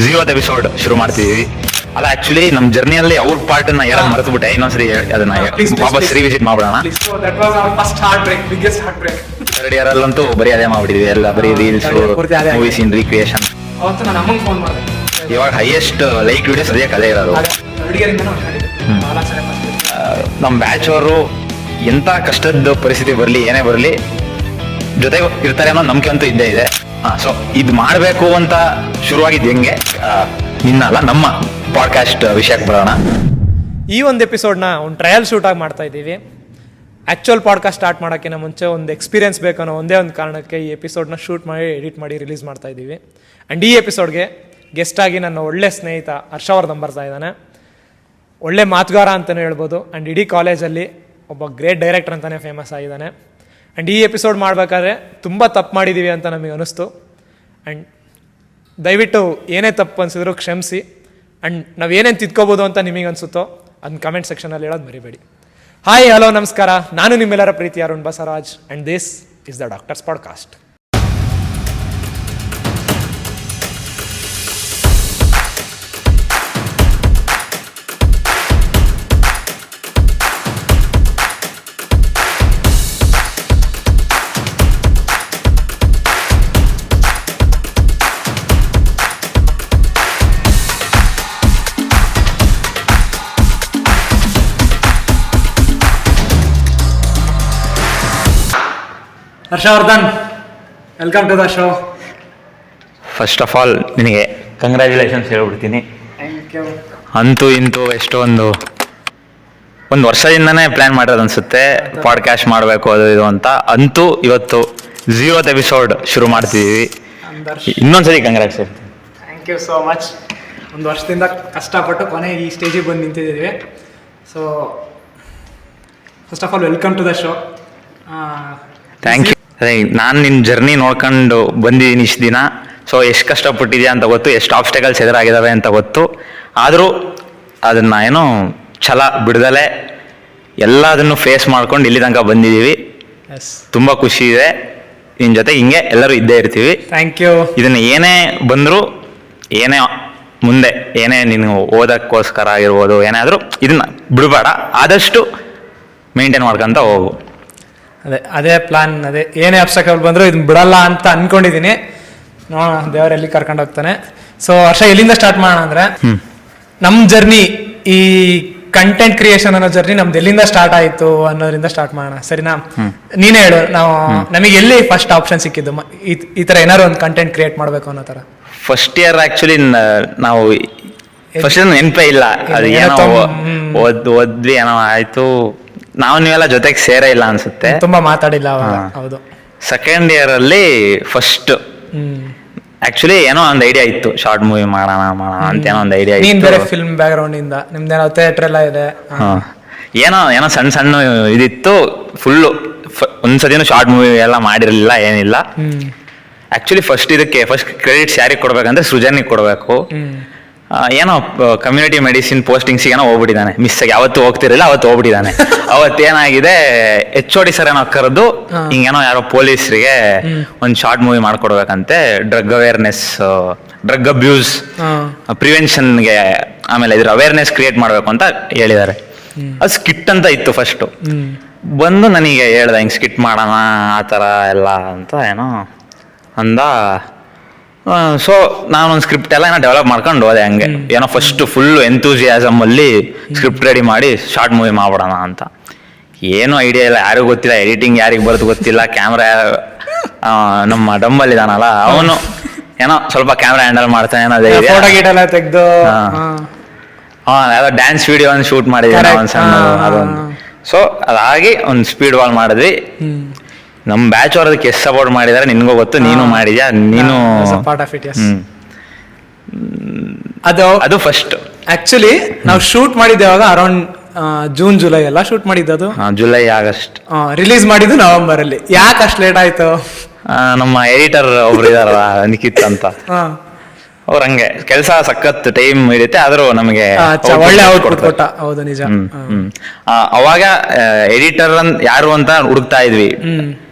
0th episode ಶುರು ಮಾಡ್ತಿದೀವಿ. ಅಲ್ಲ ಆಕ್ಚುಲಿ ನಮ್ ಜರ್ನಿಯಲ್ಲಿ ಅವ್ರ ಪಾರ್ಟ್ ನ ಯಾರು ಮರೆತುಬಿಟ್ಟೆ, ಇನ್ನೊಂದ್ಸರಿ ಅದನ್ನ ವಾಪಸ್ ರಿವಿಸಿಟ್ ಮಾಡ್ಬಿಡೋಣ. ಥರ್ಡ್ ಇಯರ್ ಅಲ್ಲಂತೂ ಬರೀ ಅದೇ ಮಾಡ್ಬಿಟ್ಟಿದ್ವಿ, ಎಲ್ಲ ಬರೀ ರೀಲ್ಸ್, ಮೂವೀಸ್ ಇನ್ ರೀಕ್ರಿಯೇಷನ್. ಇವಾಗ ಹೈಯೆಸ್ಟ್ ಲೈಕ್ ವಿಡಿಯೋಸ್ ಸದ್ಯಕ್ಕೆ ಅದೇ ಇರೋದು. ನಮ್ ಬ್ಯಾಚ್ ಅವರು ಎಂತ ಕಷ್ಟದ ಪರಿಸ್ಥಿತಿ ಬರ್ಲಿ, ಏನೇ ಬರ್ಲಿ ಜೊತೆಗೆ ಇರ್ತಾರೆ ಅನ್ನೋ ನಂಬಿಕೆ ಅಂತೂ ಇದ್ದೇ ಇದೆ. ಸೊ ಇದು ಮಾಡಬೇಕು ಅಂತ ಶುರುವಾಗಿದ್ದು ಹೆಂಗೆ, ನಿನ್ನಲ್ಲ ನಮ್ಮ ಪಾಡ್ಕಾಸ್ಟ್ ವಿಷಯಕ್ಕೆ ಬರೋಣ. ಈ ಒಂದು ಎಪಿಸೋಡ್ನ ಒಂದು ಟ್ರಯಲ್ ಶೂಟಾಗಿ ಮಾಡ್ತಾ ಇದ್ದೀವಿ. ಆ್ಯಕ್ಚುಯಲ್ ಪಾಡ್ಕಾಸ್ಟ್ ಸ್ಟಾರ್ಟ್ ಮಾಡೋಕ್ಕಿಂತ ಮುಂಚೆ ಒಂದು ಎಕ್ಸ್ಪೀರಿಯನ್ಸ್ ಬೇಕನ್ನೋ ಒಂದೇ ಒಂದು ಕಾರಣಕ್ಕೆ ಈ ಎಪಿಸೋಡ್ನ ಶೂಟ್ ಮಾಡಿ ಎಡಿಟ್ ಮಾಡಿ ರಿಲೀಸ್ ಮಾಡ್ತಾ ಇದ್ದೀವಿ. ಆ್ಯಂಡ್ ಈ ಎಪಿಸೋಡ್ಗೆ ಗೆಸ್ಟಾಗಿ ನನ್ನ ಒಳ್ಳೆ ಸ್ನೇಹಿತ ಹರ್ಷವರ್ಧನ್ ಬರ್ತಾ ಇದ್ದಾನೆ. ಒಳ್ಳೆ ಮಾತುಗಾರ ಅಂತಲೇ ಹೇಳ್ಬೋದು. ಆ್ಯಂಡ್ ಇಡೀ ಕಾಲೇಜಲ್ಲಿ ಒಬ್ಬ ಗ್ರೇಟ್ ಡೈರೆಕ್ಟರ್ ಅಂತಲೇ ಫೇಮಸ್ ಆಗಿದ್ದಾನೆ. ಆ್ಯಂಡ್ ಈ ಎಪಿಸೋಡ್ ಮಾಡಬೇಕಾದ್ರೆ ತುಂಬ ತಪ್ಪು ಮಾಡಿದ್ದೀವಿ ಅಂತ ನಮಗೆ ಅನಿಸ್ತು. ಆ್ಯಂಡ್ ದಯವಿಟ್ಟು ಏನೇ ತಪ್ಪು ಅನಿಸಿದ್ರು ಕ್ಷಮಿಸಿ. ಆ್ಯಂಡ್ ನಾವು ಏನೇನು ತಿದ್ಕೋಬೋದು ಅಂತ ನಿಮಗೆ ಅನಿಸುತ್ತೋ ಅದನ್ನ ಕಮೆಂಟ್ ಸೆಕ್ಷನಲ್ಲಿ ಹೇಳೋದು ಮರಿಬೇಡಿ. ಹಾಯ್, ಹಲೋ, ನಮಸ್ಕಾರ. ನಾನು ನಿಮ್ಮೆಲ್ಲರ ಪ್ರೀತಿ Arun Basavaraj and this is the doctors podcast. Harshavardhan, welcome to the show. First of all ನಿನಗೆ ಕಂಗ್ರ್ಯಾಚುಲೇಷನ್ಸ್ ಹೇಳ್ಬಿಡ್ತೀನಿ. Thank you. ಅಂತೂ ಇಂತೂ ಎಷ್ಟೊಂದು ಒಂದು ವರ್ಷದಿಂದನೇ ಪ್ಲ್ಯಾನ್ ಮಾಡೋದು ಅನಿಸುತ್ತೆ ಪಾಡ್ಕಾಸ್ಟ್ ಮಾಡಬೇಕು ಅದು ಇದು ಅಂತ. ಅಂತೂ ಇವತ್ತು 0th ಎಪಿಸೋಡ್ ಶುರು ಮಾಡ್ತಿದ್ದೀವಿ. ಇನ್ನೊಂದ್ಸರಿ ಕಂಗ್ರ್ಯಾಟ್ಸ್ ಹೇಳ್ತೀನಿ. Thank you so much. ಒಂದು ವರ್ಷದಿಂದ ಕಷ್ಟಪಟ್ಟು ಕೊನೆಗೆ ಈ ಸ್ಟೇಜಿಗೆ ಬಂದು ನಿಂತಿದ್ದೀವಿ. So first of all welcome to the show. Thank you. ಅದೇ ನಾನು ನಿನ್ನ ಜರ್ನಿ ನೋಡ್ಕೊಂಡು ಬಂದಿದ್ದೀನಿ ಇಷ್ಟು ದಿನ. ಸೊ ಎಷ್ಟು ಕಷ್ಟಪಟ್ಟಿದ್ಯಾ ಅಂತ ಗೊತ್ತು, ಎಷ್ಟು ಆಬ್ಸ್ಟಕಲ್ಸ್ ಎದುರಾಗಿದ್ದಾವೆ ಅಂತ ಗೊತ್ತು. ಆದರೂ ಅದನ್ನು ಏನೋ ಛಲ ಬಿಡ್ದಲೆ ಎಲ್ಲದನ್ನು ಫೇಸ್ ಮಾಡ್ಕೊಂಡು ಇಲ್ಲಿ ತನಕ ಬಂದಿದ್ದೀವಿ. ತುಂಬ ಖುಷಿ ಇದೆ. ನಿನ್ನ ಜೊತೆ ಹಿಂಗೆ ಎಲ್ಲರೂ ಇದ್ದೇ ಇರ್ತೀವಿ. Thank you. ಇದನ್ನು ಏನೇ ಬಂದರೂ, ಏನೇ ಮುಂದೆ ಏನೇ ನೀನು ಓದೋಕ್ಕೋಸ್ಕರ ಆಗಿರ್ಬೋದು, ಏನಾದರೂ ಇದನ್ನು ಬಿಡಬೇಡ, ಆದಷ್ಟು ಮೇಂಟೈನ್ ಮಾಡ್ಕೊತ ಹೋಗು. ಅದೇ ಪ್ಲಾನ್. ಅದೇ ಏನೇ ಅಬ್ಸ್ಟಕಲ್ ಬಂದರೂ ಇದನ್ನ ಬಿಡಲ್ಲ ಅಂತ ಅನ್ಕೊಂಡಿದ್ದೀನಿ. ನೋಡೋಣ ದೇವ್ರು ಎಲ್ಲಿ ಕರ್ಕೊಂಡು ಹೋಗ್ತಾನೆ. ಸೊ ಹರ್ಷ, ಎಲ್ಲಿಂದ ಸ್ಟಾರ್ಟ್ ಮಾಡೋಣ ಅಂದರೆ, ನಮ್ಮ ಜರ್ನಿ, ಈ ಕಂಟೆಂಟ್ ಕ್ರಿಯೇಷನ್ ಅನ್ನೋ ಜರ್ನಿ ನಮ್ದು ಎಲ್ಲಿಂದ ಸ್ಟಾರ್ಟ್ ಆಯಿತು ಅನ್ನೋದ್ರಿಂದ ಸ್ಟಾರ್ಟ್ ಮಾಡೋಣ, ಸರಿನಾ? ನೀನೇ ಹೇಳು, ನಮಗೆ ಎಲ್ಲಿ ಫಸ್ಟ್ ಆಪ್ಷನ್ ಸಿಕ್ಕಿದ್ದು ಈ ಥರ ಏನಾದ್ರು ಒಂದು ಕಂಟೆಂಟ್ ಕ್ರಿಯೇಟ್ ಮಾಡಬೇಕು ಅನ್ನೋ ಥರ? ಫಸ್ಟ್ ಇಯರ್ ಆ್ಯಕ್ಚುಲಿ ನಾವು ಫಸ್ಟ್ ನೆನಪೇ ಇಲ್ಲ. ಅದು ಏನೋ ಓದ್ವಿ, ಏನೋ ಆಯಿತು. ನಾವು ನೀವೆಲ್ಲ ಜೊತೆಗೆ ಸೇರೇ ಇಲ್ಲ ಅನ್ಸುತ್ತೆ, ತುಂಬಾ ಮಾತಾಡಿಲ್ಲ ಅವಾಗ. ಹೌದು. ಸೆಕೆಂಡ್ ಇಯರ್ ಅಲ್ಲಿ ಫಸ್ಟ್ ಆಕ್ಚುಲಿ ಏನೋ ಒಂದು ಐಡಿಯಾ ಇತ್ತು, ಶಾರ್ಟ್ ಮೂವಿ ಮಾಡೋಣ ಅಂತ ಏನೋ ಒಂದು ಐಡಿಯಾ ಇತ್ತು. ಬೇರೆ ಫಿಲ್ಮ್ ಬ್ಯಾಕ್ ಗ್ರೌಂಡ್ ಇಂದ ನಿಮ್ದೇನೋ ಥಿಯೇಟರ್ ಎಲ್ಲ ಇದೆ. ಏನೋ ಸಣ್ಣ ಇದಿತ್ತು. ಫುಲ್ಲು ಒಂದ್ಸತಿನೂ ಶಾರ್ಟ್ ಮೂವಿ ಎಲ್ಲ ಮಾಡಿರಲಿಲ್ಲ, ಏನಿಲ್ಲ. ಆಕ್ಚುಲಿ ಫಸ್ಟ್ ಕ್ರೆಡಿಟ್ಸ್ ಯಾರಿಗೆ ಕೊಡ್ಬೇಕಂದ್ರೆ ಸೃಜನಿಗೆ ಕೊಡಬೇಕು. ಏನೋ ಕಮ್ಯುನಿಟಿ ಮೆಡಿಸಿನ್ ಪೋಸ್ಟಿಂಗ್ಸ್ ಏನೋ ಹೋಗ್ಬಿಟ್ಟಿದ್ದಾನೆ, ಮಿಸ್ ಆಗಿ. ಅವತ್ತು ಹೋಗ್ತಿರಲಿಲ್ಲ, ಅವತ್ತು ಹೋಗ್ಬಿಟ್ಟಿದ್ದಾನೆ. ಅವತ್ತೇನಾಗಿದೆ, HOD ಸರ್ ಏನೋ ಕರೆದು ಹಿಂಗೇನೋ ಯಾರೋ ಪೊಲೀಸರಿಗೆ ಒಂದು ಶಾರ್ಟ್ ಮೂವಿ ಮಾಡ್ಕೊಡ್ಬೇಕಂತೆ, ಡ್ರಗ್ ಅವೇರ್ನೆಸ್, ಡ್ರಗ್ ಅಬ್ಯೂಸ್ ಪ್ರಿವೆನ್ಷನ್ಗೆ, ಆಮೇಲೆ ಇದ್ರ ಅವೇರ್ನೆಸ್ ಕ್ರಿಯೇಟ್ ಮಾಡಬೇಕು ಅಂತ ಹೇಳಿದ್ದಾರೆ. ಅದು ಸ್ಕಿಟ್ ಅಂತ ಇತ್ತು ಫಸ್ಟು. ಬಂದು ನನಗೆ ಹೇಳ್ದೆ, ಹಿಂಗೆ ಸ್ಕಿಟ್ ಮಾಡೋಣ ಆ ಥರ ಎಲ್ಲ ಅಂತ ಏನೋ ಅಂದ. ಸೊ ನಾನೊಂದು ಸ್ಕ್ರಿಪ್ಟ್ ಎಲ್ಲ ಏನೋ ಡೆವಲಪ್ ಮಾಡ್ಕೊಂಡು ಹೋದೆ. ಹಂಗೆ ಏನೋ ಫಸ್ಟ್ ಫುಲ್ಲು ಎಂತೂಸಿಯಾಸಮ್ ಅಲ್ಲಿ ಸ್ಕ್ರಿಪ್ಟ್ ರೆಡಿ ಮಾಡಿ ಶಾರ್ಟ್ ಮೂವಿ ಮಾಡ್ಬಿಡೋಣ ಅಂತ. ಏನೂ ಐಡಿಯಾ ಇಲ್ಲ, ಯಾರಿಗೂ ಗೊತ್ತಿಲ್ಲ, ಎಡಿಟಿಂಗ್ ಯಾರಿಗೆ ಬರೋದು ಗೊತ್ತಿಲ್ಲ. ಕ್ಯಾಮ್ರಾ ನಮ್ಮ ಡಂಬಲ್ ಇದಾನಲ್ಲ, ಅವನು ಏನೋ ಸ್ವಲ್ಪ ಕ್ಯಾಮ್ರಾ ಹ್ಯಾಂಡಲ್ ಮಾಡ್ತಾನೆ, ಏನೋ ತೆಗೆದು ಯಾವುದೋ ಡ್ಯಾನ್ಸ್ ವಿಡಿಯೋ ಒಂದು ಶೂಟ್ ಮಾಡಿದ್ದೀನಿ ಒಂದು ಸಣ್ಣ ಅದೊಂದು. ಸೊ ಅದಾಗಿ ಒಂದು ಸ್ಪೀಡ್ ವಾಲ್ ಮಾಡಿದ್ವಿ. ನಮ್ಮ ಬ್ಯಾಚ್ ಅವ್ರು ಅದಕ್ಕೆ ಎಷ್ಟು ಸಪೋರ್ಟ್ ಮಾಡಿದಾರೆ ನಿನ್ಗೂ ಗೊತ್ತು, ನೀನು ಮಾಡಿದ್ಯಾ. ನೀನು ಪಾರ್ಟ್ ಆಫ್ ಇಟ್. ಅದು ಫಸ್ಟ್ ಆಕ್ಚುಲಿ ನಾವು ಶೂಟ್ ಮಾಡಿದ್ದೇವಾಗ ಅರೌಂಡ್ ಜೂನ್ ಜುಲೈ ಎಲ್ಲ ಶೂಟ್ ಮಾಡಿದ್ದು. ಜುಲೈ ಆಗಸ್ಟ್ ರಿಲೀಸ್ ಮಾಡಿದ್ದು ನವೆಂಬರ್ ಅಲ್ಲಿ. ಯಾಕೆ ಅಷ್ಟು ಲೇಟ್ ಆಯ್ತು? ನಮ್ಮ ಎಡಿಟರ್ ಒಬ್ರು ಇದಾರಲ್ಲ, ನಿಖಿತ್ ಅಂತ, ಅವ್ರ ಹಂಗೆ ಕೆಲಸ ಸಖತ್ ಟೈಮ್ ಹಿಡಿಯುತ್ತೆ, ಆದ್ರೂ ನಮಗೆ ಒಳ್ಳೆ ಔಟ್ಪುಟ್ ಕೊಟ್ಟ. ಹೌದು, ನಿಜ. ಅವಾಗ ಎಡಿಟರ್ ಯಾರು ಅಂತ ಹುಡುಕ್ತಾ ಇದ್ವಿ.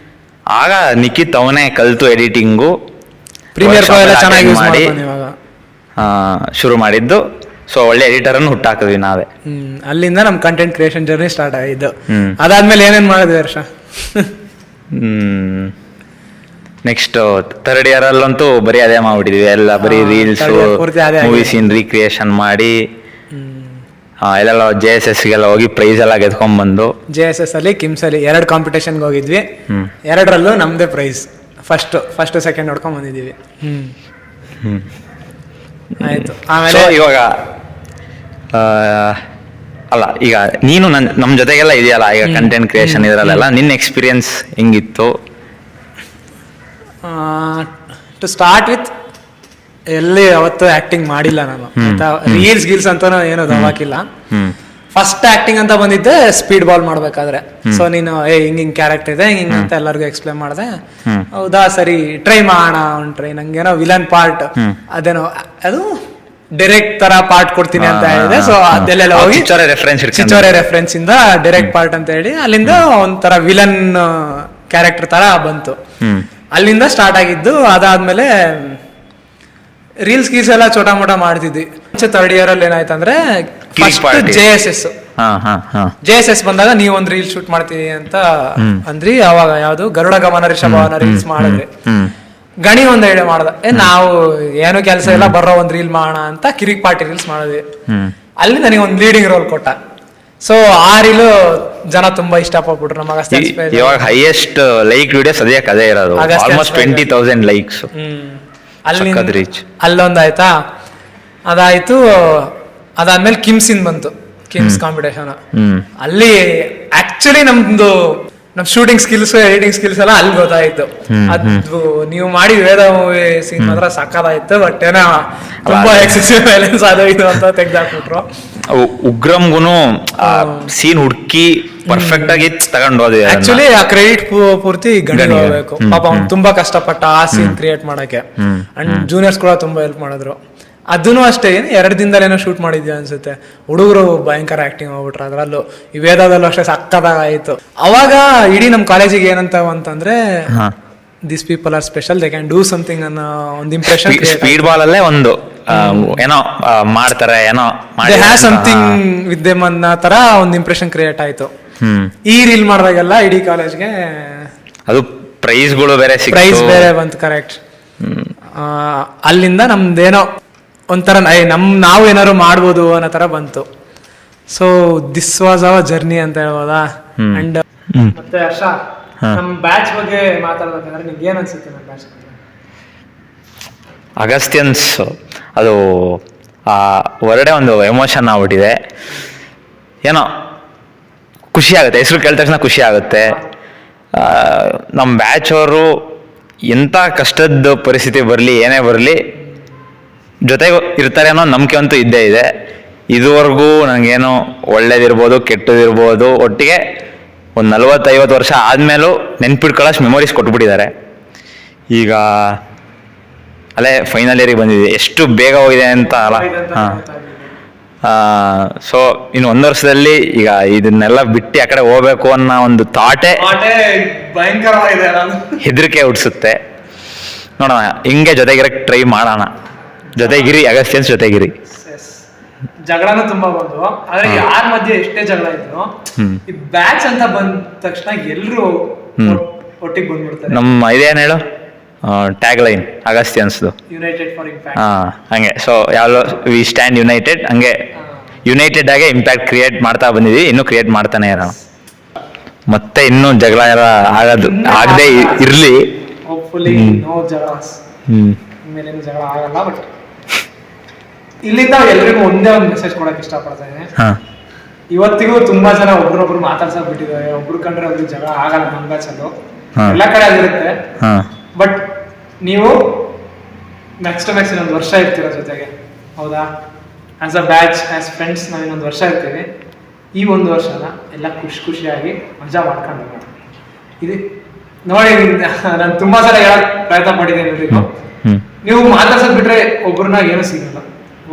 ಆಗ ನಿಖಿತ್ ಅವನೇ ಕಲ್ತು ಎಡಿಟಿಂಗು, ಪ್ರೀಮಿಯರ್ ಚೆನ್ನಾಗಿ ಮಾಡಿ. ಶುರು ಮಾಡಿದ್ದು. ಸೊ ಒಳ್ಳೆ ಎಡಿಟರನ್ನು ಹುಟ್ಟಾಕಿದ್ವಿ ನಾವೇ. ಅಲ್ಲಿಂದ ನಮ್ಮ ಕಂಟೆಂಟ್ ಕ್ರಿಯೇಷನ್ ಜರ್ನಿ ಸ್ಟಾರ್ಟ್ ಆಗಿದ್ದು. ಅದಾದ್ಮೇಲೆ ಏನೇನು ಮಾಡಿದ್ವಿ ಹರ್ಷ? ನೆಕ್ಸ್ಟ್ ಥರ್ಡ್ ಇಯರ್ ಅಲ್ಲಂತೂ ಬರೀ ಅದೇ ಮಾಡ್ಬಿಟ್ಟಿದ್ವಿ ಎಲ್ಲ. ಬರೀ ರೀಲ್ಸ್, ಮೂವಿ ಸೀನ್ ರೀಕ್ರಿಯೇಷನ್ ಮಾಡಿ ಎಲ್ಲೆಲ್ಲ JSS ಗೆಲ್ಲ ಹೋಗಿ ಪ್ರೈಸ್ ಎಲ್ಲ ಗೆದ್ಕೊಂಡ್ಬಂದು. JSS ಅಲ್ಲಿ ಕಿಮ್ಸ್ ಅಲ್ಲಿ 2 ಕಾಂಪಿಟೇಷನ್ಗೆ ಹೋಗಿದ್ವಿ. 2ರಲ್ಲೂ ನಮ್ದೇ ಪ್ರೈಸ್. ಫಸ್ಟ್ ಸೆಕೆಂಡ್ ನೋಡ್ಕೊಂಡ್ ಬಂದಿದ್ದೀವಿ. ಆಯ್ತು. ಆಮೇಲೆ ಇವಾಗ ಅಲ್ಲ, ಈಗ ನೀನು ನಮ್ಮ ಜೊತೆಗೆಲ್ಲ ಇದೆಯಲ್ಲ ಈಗ ಕಂಟೆಂಟ್ ಕ್ರಿಯೇಷನ್ ಇದ್ರಲ್ಲೆಲ್ಲ, ನಿನ್ನ ಎಕ್ಸ್ಪೀರಿಯನ್ಸ್ ಹೆಂಗಿತ್ತು? ಟು ಸ್ಟಾರ್ಟ್ ವಿತ್, ಎಲ್ಲಿ ಅವತ್ತು ಆಕ್ಟಿಂಗ್ ಮಾಡಿಲ್ಲ ನಾನು. ರೀಲ್ಸ್ ಗೀಲ್ಸ್ ಅಂತಾನು ಏನೋ ಹಾಕಿಲ್ಲ. ಫಸ್ಟ್ ಆಕ್ಟಿಂಗ್ ಅಂತ ಬಂದಿದ್ದೆ ಸ್ಪೀಡ್ ಬಾಲ್ ಮಾಡ್ಬೇಕಾದ್ರೆ. ಸೊ ನೀನು ಹಿಂಗ್ ಕ್ಯಾರೆಕ್ಟರ್ ಇದೆ ಹಿಂಗ್ ಅಂತ ಎಲ್ಲರಿಗೂ ಎಕ್ಸ್ಪ್ಲೇನ್ ಮಾಡಿದೆ. ಹೌದಾ, ಸರಿ ಟ್ರೈ ಮಾಡೋಣ ಒಂದು ಟ್ರೈ. ನಂಗೇನೋ ವಿಲನ್ ಪಾರ್ಟ್ ಅದೇನೋ ಅದು ಡೈರೆಕ್ಟ್ ತರ ಪಾರ್ಟ್ ಕೊಡ್ತೀನಿ ಅಂತ ಹೇಳಿದೆ. ಸೊ ಅದೆಲ್ಲ ಹೋಗಿ ಚಿಚ್ಚೋರೆ ರೆಫರೆನ್ಸ್ ಇಂದ ಡೈರೆಕ್ಟ್ ಪಾರ್ಟ್ ಅಂತ ಹೇಳಿ ಅಲ್ಲಿಂದ ಒಂಥರ ವಿಲನ್ ಕ್ಯಾರೆಕ್ಟರ್ ತರ ಬಂತು. ಅಲ್ಲಿಂದ ಸ್ಟಾರ್ಟ್ ಆಗಿದ್ದು. ಅದಾದ್ಮೇಲೆ ರೀಲ್ಸ್ ಗೀಲ್ಸ್ ಎಲ್ಲ ಚೋಟ ಮೋಟ ಮಾಡ್ತಿದ್ವಿ. ಥರ್ಡ್ ಇಯರ್ ಅಲ್ಲಿ ಏನಾಯ್ತಂದ್ರೆ JSS ಬಂದಾಗ ನೀವು ಒಂದು ರೀಲ್ ಶೂಟ್ ಮಾಡ್ತೀನಿ ಅಂತ ಅಂದ್ರಿ. ಅವಾಗ ಯಾವ್ದು ಗರುಡ ಗಮನ ರಿಷಭವನ ರೀಲ್ಸ್ ಮಾಡಿದ್ರಿ. ಗಣಿ ಒಂದ್ ಐಡಿಯಾ ಮಾಡ್ದ, ನಾವು ಏನು ಕೆಲಸ ಇಲ್ಲ ಬರೋ ಒಂದ್ ರೀಲ್ ಮಾಡೋಣ ಅಂತ ಕಿರಿಕ್ ಪಾರ್ಟಿ ರೀಲ್ಸ್ ಮಾಡಿದ್ವಿ. ಅಲ್ಲಿ ನನಗೆ ಒಂದು ಲೀಡಿಂಗ್ ರೋಲ್ ಕೊಟ್ಟ. ಸೊ ಆ ರೀಲು ಜನ ತುಂಬಾ ಇಷ್ಟಪಟ್ಬಿಟ್ರು. ನಮಗೆ ಇವಾಗ ಹೈಯೆಸ್ಟ್ ಲೈಕ್ ವಿಡಿಯೋಸ್ ಅದೇ ಇರೋದು, ಆಲ್ಮೋಸ್ಟ್ 20,000 ಲೈಕ್ಸ್. ಅಲ್ಲೊಂದಾಯ್ತಾ, ಅದಾಯ್ತು. ಅದಾದ್ಮೇಲೆ ಕಿಮ್ಸ್ ಇಂದ ಬಂತು, ಕಿಮ್ಸ್ ಕಾಂಪಿಟೇಷನ್. ಅಲ್ಲಿ ಆಕ್ಚುಲಿ ನಮ್ ಶೂಟಿಂಗ್ ಸ್ಕಿಲ್ಸ್, ಎಡಿಟಿಂಗ್ ಸ್ಕಿಲ್ಸ್ ಎಲ್ಲ ಅಲ್ಲಿ ಗೊತ್ತಾಯ್ತು. ಅದು ನೀವು ಮಾಡಿ ವೇದ ಮೂವಿ ಸೀನ್ ಮಾತ್ರ ಸಕ್ಕದಾಯ್ತು. ಬಟ್ ಏನೋ ತುಂಬಾ ಎಕ್ಸೆಸಿವ್ ವೈಲೆನ್ಸ್ ಅದು ಇದು ಅಂತ ತೆಗ್ದಾಕ್ಬಿಟ್ರು. ಉಗ್ರಂಗುನು ಸೀನ್ ಹುಡುಕಿ ಪರ್ಫೆಕ್ಟ್ ಆಗಿ ತಗೊಂಡೋದು. ಆಕ್ಚುಲಿ ಆ ಕ್ರೆಡಿಟ್ ಪೂರ್ತಿ ಗಣಿ ಹೋಗ್ಬೇಕು. ಪಾಪ ಅವ್ನು ತುಂಬಾ ಕಷ್ಟಪಟ್ಟ ಆ ಸೀನ್ ಕ್ರಿಯೇಟ್ ಮಾಡಕ್ಕೆ. ಅಂಡ್ ಜೂನಿಯರ್ಸ್ ಕೂಡ ತುಂಬಾ ಹೆಲ್ಪ್ ಮಾಡಿದ್ರು. ಅದನ್ನು ಅಷ್ಟೇ, 2 ದಿನದಲ್ಲೇನೋ ಶೂಟ್ ಮಾಡಿದ್ವಿ ಅನ್ಸುತ್ತೆ. ಹುಡುಗರು ಭಯಂಕರ ಆಕ್ಟಿಂಗ್ ಹೋಗ್ಬಿಟ್ರು ಅದ್ರಲ್ಲೂ. ಈ ವೇದದಲ್ಲೂ ಅಷ್ಟೇ ಸಕ್ಕದಾಗಾಯ್ತು. ಅವಾಗ ಇಡೀ ನಮ್ ಕಾಲೇಜಿಗೆ ಏನಂತ ಅಂತಂದ್ರೆ, this people are special, they can do something ಅನ್ನೋ ಒಂದು ಇಂಪ್ರೆಷನ್. ಸ್ಪೀಡ್ ಬಾಲ್ ಅಲ್ಲೇ ಒಂದು ಏನೋ ಮಾಡ್ತಾರೆ, ಏನೋ they have something with them ಅನ್ನೋ ತರ ಒಂದು ಇಂಪ್ರೆಷನ್ ಕ್ರಿಯೇಟ್ ಆಯ್ತು. ಈ ರೀಲ್ ಮಾಡಿದಾಗೆಲ್ಲ ಇಡೀ ಕಾಲೇಜ್ಗೆ ಅದು ಪ್ರೈಸ್ಗಳು ಬೇರೆ ಬೇರೆ ಬಂತು. ಕರೆಕ್ಟ್. ಅಲ್ಲಿಂದ ನಮ್ದೇನೋ ಒಂಥರ ನಾವು ಏನಾದ್ರು ಮಾಡ್ಬೋದು ಅನ್ನೋ ತರ ಬಂತು. So this was our journey ಅಂತ ಹೇಳ್ಬೋದಾ. ಅಂಡ್ ಮತ್ತೆ ಹರ್ಷ, ನಮ್ ಬ್ಯಾಚ್ ಬಗ್ಗೆ ಮಾತಾಡ್ಬೇಕಂದ್ರೆ ನಿಮ್ಗೆ ಏನ್ ಅನ್ಸುತ್ತೆ ನಮ್ಮ ಬ್ಯಾಚ್ ಬಗ್ಗೆ? ಅಗಸ್ತ್ಯನ್ಸ್ ಅದು ಹೊರಡೆ ಒಂದು ಎಮೋಷನ್ ಆಗ್ಬಿಟ್ಟಿದೆ. ಏನೋ ಖುಷಿ ಆಗುತ್ತೆ, ಹೆಸರು ಕೇಳಿದ ತಕ್ಷಣ ಖುಷಿ ಆಗುತ್ತೆ. ನಮ್ಮ ಬ್ಯಾಚ್ ಅವರು ಎಂಥ ಕಷ್ಟದ ಪರಿಸ್ಥಿತಿ ಬರಲಿ, ಏನೇ ಬರಲಿ, ಜೊತೆಗೆ ಇರ್ತಾರೆ ಅನ್ನೋ ನಂಬಿಕೆ ಅಂತೂ ಇದ್ದೇ ಇದೆ. ಇದುವರೆಗೂ ನನಗೇನು ಒಳ್ಳೇದಿರ್ಬೋದು ಕೆಟ್ಟದಿರ್ಬೋದು, ಒಟ್ಟಿಗೆ ಒಂದು 40-50 ವರ್ಷ ಆದಮೇಲೂ ನೆನ್ಪಿಟ್ಕೊಳ್ಳೋಷ್ಟು ಮೆಮೊರೀಸ್ ಕೊಟ್ಬಿಟ್ಟಿದ್ದಾರೆ. ಈಗ ಅಲ್ಲೇ ಫೈನಲ್ ಇಯರಿಗೆ ಬಂದಿದೆ, ಎಷ್ಟು ಬೇಗ ಹೋಗಿದೆ ಅಂತ ಅಲ್ಲ. ಸೊ ಇನ್ನು 1 ವರ್ಷದಲ್ಲಿ ಈಗ ಇದನ್ನೆಲ್ಲ ಬಿಟ್ಟು ಆ ಕಡೆ ಹೋಗ್ಬೇಕು ಅನ್ನೋ ಒಂದು ಥಾಟೇ ಭಯಂಕರವಾಗಿದೆ, ಹೆದರಿಕೆ ಹುಟ್ಟಿಸುತ್ತೆ. ನೋಡೋಣ, ಹಿಂಗೆ ಜೊತೆಗಿರಕ್ಕೆ ಟ್ರೈ ಮಾಡೋಣ. ಜೊತೆಗಿರಿ ಅಗಸ್ತ್ಯನ್ಸ್, ಜೊತೆಗಿರಿ. ಜಗಳನೂ ತುಂಬಾ ಬಂದು, ಆದ್ರೆ ಯಾರ ಮಧ್ಯೆ ಎಷ್ಟೇ ಜಗಳ ಇದ್ರು ಈ ಬ್ಯಾಚ್ ಅಂತ ಬಂದ ತಕ್ಷಣ ಎಲ್ರು ಒಟ್ಟಿಗೆ ಬಂದ್ಬಿಡ್ತಾರೆ. ನಮ್ಮ ಇದೇನು ಹೇಳು ಟ್ಯಾಗ್ ಲೈನ್ ಅಗಸ್ತ್ಯನ್ಸ್ದು, ಯುನೈಟೆಡ್ ಫಾರ್ ಇಂಪ್ಯಾಕ್ಟ್. ಹಂಗೆ. ಸೊ ಯಾವ ವಿ ಸ್ಟ್ಯಾಂಡ್ ಯುನೈಟೆಡ್, ಹಂಗೆ ಯುನೈಟೆಡ್ ಆಗಿ ಇಂಪ್ಯಾಕ್ಟ್ ಕ್ರಿಯೇಟ್ ಮಾಡ್ತಾ ಬಂದಿದ್ವಿ, ಇನ್ನೂ ಕ್ರಿಯೇಟ್ ಮಾಡ್ತಾನೆ ಇರೋಣ. ಮತ್ತೆ ಇನ್ನೂ ಜಗಳ ಎಲ್ಲ ಆಗದೆ ಇರ್ಲಿ. Hopefully no ಜಗಳಾಸ್. ಇನ್ಮೇಲೇನು ಜಗಳ ಆಗಲ್ಲ. ಬಟ್ ಇಲ್ಲಿಂದ ಎಲ್ರಿಗೂ ಒಂದೇ ಒಂದು ಮೆಸೇಜ್ ಕೊಡಕ್ ಇಷ್ಟಪಡ್ತೇನೆ. ಇವತ್ತಿಗೂ ತುಂಬಾ ಜನ ಒಬ್ರೊಬ್ರು ಮಾತಾಡ್ಸಕ್ ಬಿಟ್ಟಿದ್ದಾರೆ. ಒಬ್ರು ಕಂಡ್ರೆ ಒಬ್ರು ಜಗಳ ಆಗಲ್ಲ ನಮ್ಮ ಬ್ಯಾಚಲ್ಲೂ, ಎಲ್ಲ ಕಡೆ ಆಗಿರುತ್ತೆ. ಬಟ್ ನೀವು ನೆಕ್ಸ್ಟ್ ಇನ್ನೊಂದು ವರ್ಷ ಇರ್ತೀರ ಜೊತೆಗೆ, ಹೌದಾ? As a batch, as friends ನಾವು ಇನ್ನೊಂದು ವರ್ಷ ಇರ್ತೀವಿ. ಈ 1 ವರ್ಷನ ಎಲ್ಲ ಖುಷಿಯಾಗಿ ಮಜಾ ಮಾಡ್ಕೊಂಡು ಹೋಗೋಣ. ಇದು ನೋಡಿ, ನಾನು ತುಂಬಾ ಸಲ ಹೇಳಕ್ ಪ್ರಯತ್ನ ಪಟ್ಟಿದ್ದೇನೆ ಎಲ್ರಿಗೂ. ನೀವು ಮಾತಾಡ್ಸೋದ್ ಬಿಟ್ರೆ ಒಬ್ರನ್ನ ಏನು ಸಿಗಲ್ಲ.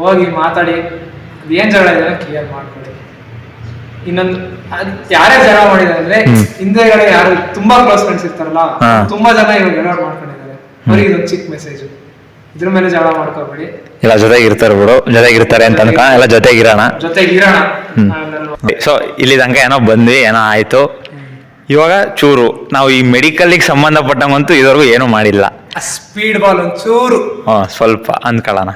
ಹೋಗಿ ಮಾತಾಡಿ, ಏನ್ ಜಗಳ ಇದೆ ಕ್ಲಿಯರ್ ಮಾಡ್ಕೊಳ್ಳಿ. ಇನ್ನೊಂದು, ಯಾರೇ ಜಗಳ ಮಾಡಿದಾರೆ ಅಂದ್ರೆ ಹಿಂದೆಗಡೆ ಯಾರು ತುಂಬಾ ಕ್ಲೋಸ್ ಫ್ರೆಂಡ್ಸ್ ಇರ್ತಾರಲ್ಲ, ತುಂಬಾ ಜನ ಇವಾಗ ಜಗಳ ಮಾಡ್ಕೊಂಡಿದ್ದಾರೆ. ಅವ್ರಿಗೆ ಇದೊಂದು ಚಿಕ್ಕ ಮೆಸೇಜ್, ಇದ್ರ ಮೇಲೆ ಜಗಳ ಮಾಡ್ಕೋಬೇಡಿ. ಇಲ್ಲ ಜೊತೆಗಿರ್ತಾರೆ ಬಿಡು, ಜೊತೆಗಿರ್ತಾರೆ ಅಂತ ಅನ್ಕ ಎಲ್ಲ ಜೊತೆಗಿರೋಣ. ಜೊತೆಗಿರೋಣ. ಸೊ ಇಲ್ಲಿ ತನಕ ಏನೋ ಬಂದ್ವಿ, ಏನೋ ಆಯ್ತು. ಇವಾಗ ಚೂರು ನಾವು ಈ ಮೆಡಿಕಲ್ಗೆ ಸಂಬಂಧಪಟ್ಟಂಗಂತೂ ಇದುವರೆಗೂ ಏನೂ ಮಾಡಿಲ್ಲ. ಸ್ಪೀಡ್ ಬಾಲ್ ಒಂಚೂರು ಸ್ವಲ್ಪ ಅಂದ್ಕೊಳ್ಳೋಣ.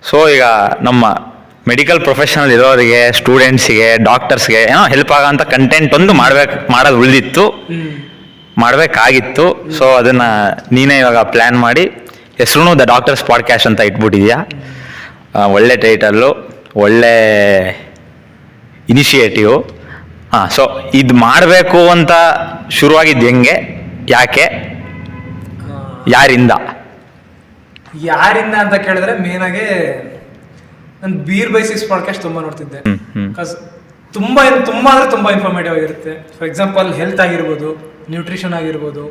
ಸೊ ಈಗ ನಮ್ಮ ಮೆಡಿಕಲ್ ಪ್ರೊಫೆಷನಲ್ ಇರೋರಿಗೆ, ಸ್ಟೂಡೆಂಟ್ಸಿಗೆ, ಡಾಕ್ಟರ್ಸ್ಗೆ ಏನೋ ಹೆಲ್ಪ್ ಆಗೋಂಥ ಕಂಟೆಂಟ್ ಒಂದು ಮಾಡೋದು ಉಳಿದಿತ್ತು, ಮಾಡಬೇಕಾಗಿತ್ತು. ಸೊ ಅದನ್ನ ನೀನೇ ಇವಾಗ ಪ್ಲ್ಯಾನ್ ಮಾಡಿ ಹೆಸರು ದ ಡಾಕ್ಟರ್ಸ್ ಪಾಡ್ಕ್ಯಾಸ್ಟ್ ಅಂತ ಇಟ್ಬಿಟ್ಟಿದ್ಯಾ. ಒಳ್ಳೆ ಟೈಟಲ್ಲು, ಒಳ್ಳೆ ಇನಿಷಿಯೇಟಿವ್. ಸೊ ಇದು ಮಾಡಬೇಕು ಅಂತ ಶುರುವಾಗಿದ್ದು ಹೆಂಗೆ, ಯಾಕೆ, ಯಾರಿಂದ ಅಂತ ಕೇಳಿದ್ರೆ ಮೇನ್ ಆಗಿ ನಾನು ಬೀರ್ ಬೈ ಸಿಕ್ಸ್ ಪಾಡ್ಕಾಸ್ಟ್ ತುಂಬಾ ನೋಡ್ತಿದ್ದೆ. ಬಿಕಾಸ್ ತುಂಬಾ ಅಂದ್ರೆ ತುಂಬಾ ಇನ್ಫಾರ್ಮೇಟಿವ್ ಆಗಿರುತ್ತೆ. ಫಾರ್ ಎಕ್ಸಾಂಪಲ್ ಹೆಲ್ತ್ ಆಗಿರ್ಬೋದು, ನ್ಯೂಟ್ರಿಷನ್ ಆಗಿರ್ಬೋದು,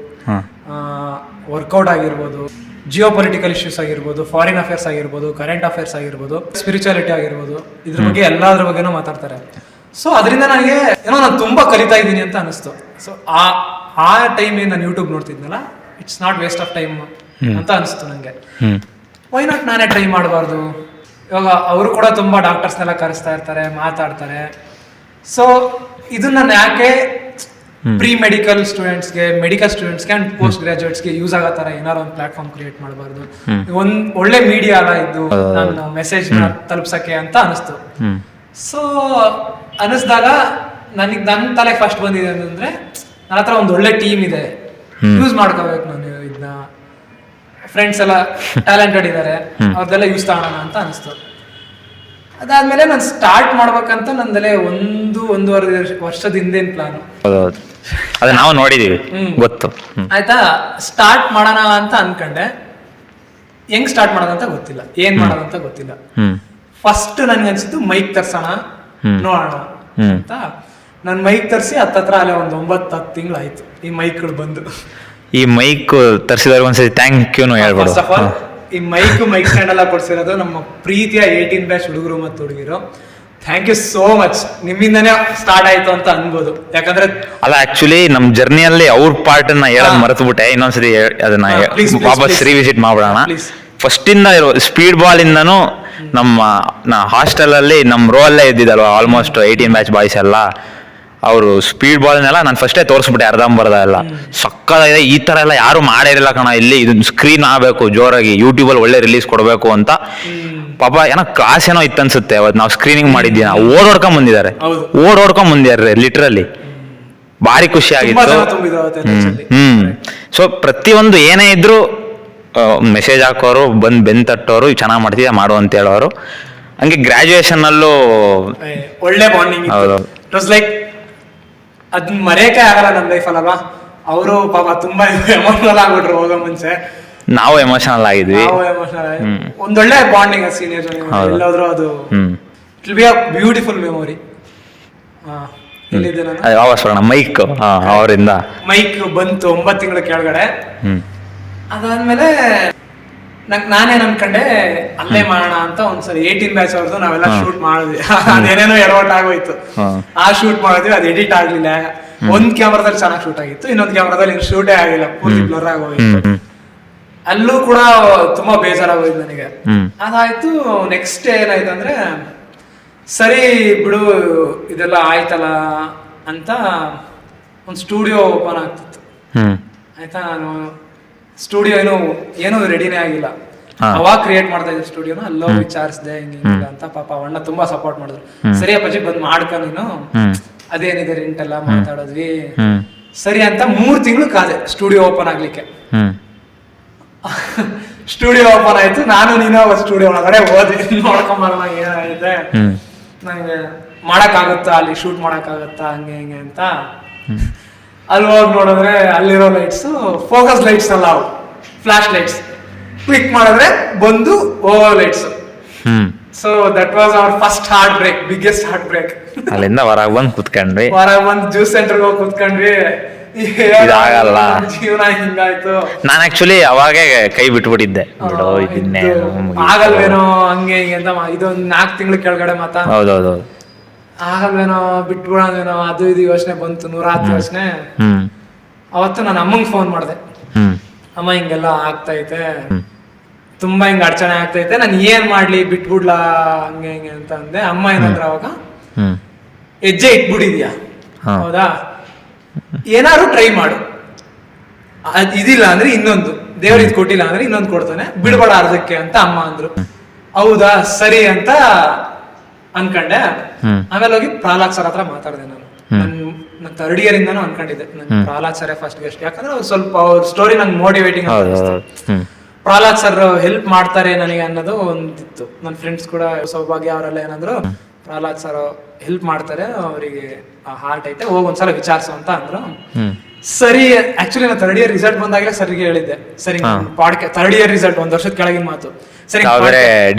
ವರ್ಕೌಟ್ ಆಗಿರ್ಬೋದು, ಜಿಯೋ ಪೊಲಿಟಿಕಲ್ ಇಶ್ಯೂಸ್ ಆಗಿರ್ಬೋದು, ಫಾರಿನ್ ಅಫೇರ್ಸ್ ಆಗಿರ್ಬೋದು, ಕರೆಂಟ್ ಅಫೇರ್ಸ್ ಆಗಿರ್ಬೋದು, ಸ್ಪಿರಿಚುಯಾಲಿಟಿ ಆಗಿರ್ಬೋದು, ಇದ್ರ ಬಗ್ಗೆ ಎಲ್ಲಾದ್ರ ಬಗ್ಗೆನೂ ಮಾತಾಡ್ತಾರೆ. ಸೊ ಅದರಿಂದ ನನಗೆ ಏನೋ ನಾನು ತುಂಬಾ ಕಲಿತಾ ಇದ್ದೀನಿ ಅಂತ ಅನಿಸ್ತು. ಸೊ ಆ ಟೈಮ್ ನಾನು ಯೂಟ್ಯೂಬ್ ನೋಡ್ತಿದ್ನಲ್ಲ, it's not waste of time ಅಂತ ಅನಿಸ್ತು ನನಗೆ. ವೈ ನಾಟ್ ನಾನೇ ಟ್ರೈ ಮಾಡಬಾರ್ದು. ಇವಾಗ ಅವರು ಕೂಡ ತುಂಬಾ ಡಾಕ್ಟರ್ಸ್ನೆಲ್ಲ ಕರೆಸ್ತಾ ಇರ್ತಾರೆ, ಮಾತಾಡ್ತಾರೆ. ಸೊ ಇದನ್ನ ನಾನು ಯಾಕೆ ಪ್ರೀ ಮೆಡಿಕಲ್ ಸ್ಟೂಡೆಂಟ್ಸ್ಗೆ, ಮೆಡಿಕಲ್ ಸ್ಟೂಡೆಂಟ್ಸ್ಗೆ ಅಂಡ್ ಪೋಸ್ಟ್ ಗ್ರಾಜುಯೇಟ್ಸ್ಗೆ ಯೂಸ್ ಆಗೋ ಥರ ಏನಾರು ಒಂದು ಪ್ಲಾಟ್ಫಾರ್ಮ್ ಕ್ರಿಯೇಟ್ ಮಾಡಬಾರ್ದು. ಒಂದು ಒಳ್ಳೆ ಮೀಡಿಯಾ ಅಲ್ಲ ಇದು ನಾನು ಮೆಸೇಜ್ ತಲುಪ್ಸಕ್ಕೆ ಅಂತ ಅನಿಸ್ತು. ಸೊ ಅನಿಸ್ದಾಗ ನನ್ನ ತಲೆ ಫಸ್ಟ್ ಬಂದಿದೆ ಅಂತಂದ್ರೆ, ನನ್ನ ಹತ್ರ ಒಂದು ಒಳ್ಳೆ ಟೀಮ್ ಇದೆ, ಯೂಸ್ ಮಾಡ್ಕೋಬೇಕು ನಾನು ಇದನ್ನ. ಫ್ರೆಂಡ್ಸ್ ಎಲ್ಲ ಟ್ಯಾಲೆಂಟೆಡ್ ಇದ್ದಾರೆ, ಅವ್ರದ್ದೆಲ್ಲ ಯೂಸ್ ತಗೋಣ ಅಂತ ಅನಿಸ್ತು. ಅದಾದ್ಮೇಲೆ ನಾನು ಸ್ಟಾರ್ಟ್ ಮಾಡ್ಬೇಕಂತ ನಂದಲ್ಲೇ ಒಂದೂವರೆ ವರ್ಷದ ಹಿಂದೇನ್ ಪ್ಲಾನ್. ಅದು ನಾವು ನೋಡಿದೀವಿ, ಗೊತ್ತು. ಆಯ್ತಾ, ಸ್ಟಾರ್ಟ್ ಮಾಡೋಣ ಅಂತ ಅನ್ಕೊಂಡೆ. ಹೆಂಗ್ ಸ್ಟಾರ್ಟ್ ಮಾಡೋದಂತ ಗೊತ್ತಿಲ್ಲ, ಏನ್ ಮಾಡೋದಂತ ಗೊತ್ತಿಲ್ಲ. ಫಸ್ಟ್ ನನ್ಗೆ ಅನ್ಸಿದ್ದು ಮೈಕ್ ತರ್ಸೋಣ ನೋಡೋಣ ಅಂತ. ನಾನು ಮೈಕ್ ತರಿಸಿ ಹತ್ತತ್ರ ಅಲ್ಲೇ ಒಂದು 9-10 ತಿಂಗಳಾಯ್ತು ಈ ಮೈಕ್ಗಳು ಬಂದು. ಈ ಮೈಕ್ ತರಿಸಿದವ್ರಿಗೆ ಒಂದ್ಸತಿ ಥ್ಯಾಂಕ್ ಯೂನು ಹೇಳ್ಬೋದು. ಫಸ್ಟ್ ಆಫ್ ಆಲ್ ಈ ಮೈಕ್ ಸ್ಟ್ಯಾಂಡ್ ಎಲ್ಲ ಕೊಡ್ಸಿರೋದು ನಮ್ಮ ಪ್ರೀತಿಯ 18 ಬ್ಯಾಚ್ ಹುಡುಗರು ಮತ್ತು ಹುಡುಗಿರು. Thank you so much. ನಿಮ್ಮಿಂದನೇ ಸ್ಟಾರ್ಟ್ ಆಯ್ತು ಅಂತ ಅನ್ಬೋದು. ಯಾಕಂದ್ರೆ ಅಲ್ಲ, ಆಕ್ಚುಲಿ ನಮ್ ಜರ್ನಿಯಲ್ಲಿ ಅವ್ರ ಪಾರ್ಟ್ ನ ಹೇಳೋದ್ ಮರೆತುಬಿಟ್ಟೆ. ಇನ್ನೊಂದ್ಸತಿ ಅದನ್ನ ವಾಪಸ್ ರಿವಿಸಿಟ್ ಮಾಡ್ಬಿಡೋಣ. ಫಸ್ಟ್ ಇಂದ ಇರೋ ಸ್ಪೀಡ್ ಬಾಲ್ ಇಂದನು ನಮ್ಮ ಹಾಸ್ಟೆಲ್ ಅಲ್ಲಿ ನಮ್ ರೋ ಅಲ್ಲೇ ಇದ್ದಿದ್ದಲ್ವ, ಆಲ್ಮೋಸ್ಟ್ 18 ಬ್ಯಾಚ್ ಬಾಯ್ಸ್ ಎಲ್ಲ. ಅವರು ಸ್ಪೀಡ್ ಬಾಲ್ನೆಲ್ಲ ನಾನು ಫಸ್ಟೇ ತೋರಿಸ್ಬಿಟ್ಟೆ, ಅರ್ಧಂಬರ್ಧ ಎಲ್ಲ. ಸಕ್ಕದಾಗಿದೆ, ಈ ತರ ಎಲ್ಲ ಯಾರು ಮಾಡಿರಲಿಲ್ಲ ಕಣ ಇಲ್ಲಿ. ಇದು ಸ್ಕ್ರೀನ್ ಆಗಬೇಕು ಜೋರಾಗಿ, ಯೂಟ್ಯೂಬಲ್ಲಿ ಒಳ್ಳೆ ರಿಲೀಸ್ ಕೊಡಬೇಕು ಅಂತ. ಪಾಪ ಏನೋ ಕ್ಲಾಸ್ ಏನೋ ಇತ್ತನ್ಸುತ್ತೆ ಅವತ್ತು ನಾವು ಸ್ಕ್ರೀನಿಂಗ್ ಮಾಡಿದ್ದೀವಿ. ಓಡೋಡ್ಕೊಂಡ್ ಬಂದಿದ್ದಾರೆ ಲಿಟ್ರಲಿ. ಭಾರಿ ಖುಷಿ ಆಗಿತ್ತು. ಸೊ ಪ್ರತಿಯೊಂದು ಏನೇ ಇದ್ರು ಮೆಸೇಜ್ ಹಾಕೋರು, ಬೆನ್ ತಟ್ಟೋರು, ಚೆನ್ನಾಗಿ ಮಾಡ್ತಿದ್ದೆ ಮಾಡು ಅಂತ ಹೇಳೋರು. ಹಂಗೆ ಗ್ರಾಜುಯೇಷನ್ ಅಲ್ಲೂ ಒಳ್ಳೆ ಬಾಂಡಿಂಗ್. ಇಟ್ ವಾಸ್ ಲೈಕ್ ಅದನ್ನ ಮರೆಯಕ್ಕೆ ಆಗಲ್ಲ ನನ್ನ ಲೈಫಲ್ಲಲ್ವಾ. ಅವರು ಪಾಪ ತುಂಬಾ ಎಮೋಷನಲ್ ಆಗ್ಬಿಟ್ರು ಹೋಗೋ ಮುಂಚೆ. ನಾವು ಎಮೋಷನಲ್ ಆಗಿದ್ವಿ. ಒಂದೊಳ್ಳೆ ಬಾಂಡಿಂಗ್ ಸೀನಿಯರ್ಸ್ ಎಲ್ಲಾದ್ರೂ. ಅದು it will be a beautiful memory. ಎಲ್ಲಿದೆ ನಾನು ಮೈಕ್ ಅವರಿಂದ ಮೈಕ್ ಬಂತು 9 ತಿಂಗಳ ಕೆಳಗಡೆ. ಅದಾದ್ಮೇಲೆ ನಾನೇನ್ ಅನ್ಕೊಂಡೆ ಅಲ್ಲೇ ಮಾಡೋಣ ಅಂತ. ಒಂದ್ಸರಿ 18 ಬ್ಯಾಚ್ ಅವ್ರದ್ದು ನಾವೆಲ್ಲ ಶೂಟ್ ಮಾಡಿದ್ವಿ. ಅದೇನೇನೋ ಎಡವಟ್ ಆಗೋಯ್ತು. ಆ ಶೂಟ್ ಮಾಡಿದ್ವಿ, ಅದು ಎಡಿಟ್ ಆಗ್ಲಿಲ್ಲ. ಒಂದ್ ಕ್ಯಾಮ್ರಾದಲ್ಲಿ ಚೆನ್ನಾಗಿ ಶೂಟ್ ಆಗಿತ್ತು, ಇನ್ನೊಂದ್ ಕ್ಯಾಮ್ರಾದಲ್ಲಿ ಶೂಟೇ ಆಗಿಲ್ಲ, ಪೂರ್ತಿ ಬ್ಲರ್ ಆಗೋಯ್ತು. ಅಲ್ಲೂ ಕೂಡ ತುಂಬಾ ಬೇಜಾರಾಗೋಯ್ತು ನನಗೆ. ಅದಾಯ್ತು. ನೆಕ್ಸ್ಟ್ ಏನಾಯ್ತು ಅಂದ್ರೆ, ಸರಿ ಬಿಡು ಇದೆಲ್ಲ ಆಯ್ತಲ್ಲ ಅಂತ ಒಂದು ಸ್ಟುಡಿಯೋ ಓಪನ್ ಆಗ್ತಿತ್ತು. ಆಯ್ತಾ, ನಾನು ಸ್ಟುಡಿಯೋ ಏನೂ ರೆಡಿನೇ ಆಗಿಲ್ಲ. ಅವಾಗ ಕ್ರಿಯೇಟ್ ಮಾಡ್ತಾ ಇದ್ದೆ ಸ್ಟುಡಿಯೋನ. ಅಲ್ಲೋ ವಿಚಾರಿಸಿದೆ ಹಿಂಗಿಲ್ಲ ಅಂತ. ಪಾಪ ಅವಣ್ಣ ತುಂಬಾ ಸಪೋರ್ಟ್ ಮಾಡಿದ್ರು. ಸರಿ ಅಪ್ಪಾಜಿ ಬಂದ್ ಮಾಡ್ಕ ನೀನು, ಅದೇನಿದೆ ರೆಂಟ್ ಎಲ್ಲ ಮಾತಾಡಿದ್ವಿ. ಸರಿ ಅಂತ 3 ತಿಂಗಳು ಕಾದೆ ಸ್ಟುಡಿಯೋ ಓಪನ್ ಆಗ್ಲಿಕ್ಕೆ. ಸ್ಟುಡಿಯೋ ಓಪನ್ ಆಯ್ತು. ನಾನು ನೀನು ಸ್ಟುಡಿಯೋ ಒಳಗಡೆ ಹೋದ್ವಿ, ನೋಡ್ಕೊಂಬರೋಣ ಏನಾಗಿದೆ, ನಂಗೆ ಮಾಡಕ್ಕಾಗುತ್ತಾ, ಅಲ್ಲಿ ಶೂಟ್ ಮಾಡಕ್ಕಾಗತ್ತಾ, ಹಂಗೆ ಹಿಂಗೆ ಅಂತ. ಅಲ್ಲಿ ಹೋಗಿ ನೋಡಿದ್ರೆ ಅಲ್ಲಿರೋ ಲೈಟ್ಸ್ ಫೋಕಸ್ ಲೈಟ್ಸ್ ಅಲ್ಲ, ಅವು ಫ್ಲಾಶ್ ಲೈಟ್ಸ್. ಕ್ಲಿಕ್ ಮಾಡಿದ್ರೆ ಬಂದು over lights. So that was our first heartbreak, biggest heartbreak. ಅಲ್ಲಿಂದ ಹೊರಗೆ ಬಂದು ಕುತ್ಕೊಂಡ್ವಿ. ಹೊರಗೆ ಬಂದು ಜ್ಯೂಸ್ ಸೆಂಟರ್ಗೆ ಹೋಗಿ ಕುತ್ಕೊಂಡ್ವಿ. ಇದಾಗಲ್ಲ, ಜೀವನ ಹಿಂಗಾಯ್ತು. ನಾನು ಆಕ್ಚುಲಿ ಅವಾಗೆ ಕೈ ಬಿಟ್ಬಿಟ್ಟಿದ್ದೆ. ಬಿಡು ಇದನ್ನೇ ಆಗಲ್ವೇನೋ ಹಂಗೆ ಹಿಂಗೆ ಅಂತ. ಇದೊಂದು 4 ತಿಂಗಳು ಕೆಳಗಡೆ ಮಾತಾ. ಹೌದೌದು. ಆಗಲ್ವೇನೋ, ಬಿಟ್ಬಿಡೋದೇನೋ, ಅದು ಇದು ಯೋಚನೆ ಬಂತು, 100 ಯೋಚನೆ. ಅವತ್ತು ನಾನು ಅಮ್ಮಂಗೆ ಫೋನ್ ಮಾಡಿದೆ. ಅಮ್ಮ ಹಿಂಗೆಲ್ಲ ಆಗ್ತೈತೆ, ತುಂಬಾ ಹಿಂಗ ಅಡಚಣೆ ಆಗ್ತೈತೆ, ನಾನು ಏನ್ ಮಾಡ್ಲಿ, ಬಿಟ್ಬಿಡ್ಲಾ ಹಂಗೆ ಹಿಂಗೆ ಅಂತ ಅಂದೆ. ಅಮ್ಮ ಏನಂದ್ರ ಅವಾಗ, ಹೆಜ್ಜೆ ಇಟ್ಬಿಟ್ಟಿದ್ಯಾ ಹೌದಾ, ಏನಾದ್ರು ಟ್ರೈ ಮಾಡು, ಇದಿಲ್ಲ ಅಂದ್ರೆ ಇನ್ನೊಂದು, ದೇವ್ರ ಇದ್ ಕೊಟ್ಟಿಲ್ಲ ಅಂದ್ರೆ ಇನ್ನೊಂದು ಕೊಡ್ತಾನೆ, ಬಿಡ್ಬೇಡ ಅರ್ಧಕ್ಕೆ ಅಂತ ಅಮ್ಮ ಅಂದ್ರು. ಹೌದಾ ಸರಿ ಅಂತ ಅನ್ಕೊಂಡೆ. ಆಮೇಲೆ ಹೋಗಿ ಪ್ರಹ್ಲಾದ್ ಸರ್ ಹತ್ರ ಮಾತಾಡಿದೆ. ನಾನು ಥರ್ಡ್ ಇಯರ್ ಇಂದಾನು ಅನ್ಕೊಂಡಿದ್ದೆ ನನ್ ಪ್ರಹ್ಲಾದ್ ಸರ್ ಫಸ್ಟ್ ಗೆಸ್ಟ್, ಯಾಕಂದ್ರೆ ಅವ್ರು ಸ್ವಲ್ಪ ಅವ್ರ ಸ್ಟೋರಿ ನಂಗೆ ಮೋಟಿವೇಟಿಂಗ್ ಅಂತ. ಪ್ರಹ್ಲಾದ್ ಸರ್ ಹೆಲ್ಪ್ ಮಾಡ್ತಾರೆ ನನಗೆ ಅನ್ನೋದು ಒಂದಿತ್ತು. ನನ್ನ ಫ್ರೆಂಡ್ಸ್ ಕೂಡ ಸೌಭಾಗ್ಯ ಅವರೆಲ್ಲ ಏನಂದ್ರು, ಪ್ರಹ್ಲಾದ್ ಸರ್ ಹೆಲ್ಪ್ ಮಾಡ್ತಾರೆ, ಅವರಿಗೆ ಹಾರ್ಟ್ ಐತೆ, ಹೋಗಿ ಒಂದ್ಸಲ ವಿಚಾರಿಸು ಅಂತ ಅಂದ್ರು. ಸರಿ, ಆಕ್ಚುಲಿ ನಾನು ಥರ್ಡ್ ಇಯರ್ ರಿಸಲ್ಟ್ ಬಂದಾಗಲೇ ಸರ್ಗೆ ಹೇಳಿದ್ದೆ, ಸರಿ ಥರ್ಡ್ ಇಯರ್ ರಿಸಲ್ಟ್ 1 ವರ್ಷದ ಕೆಳಗಿನ ಮಾತು, ಸರಿ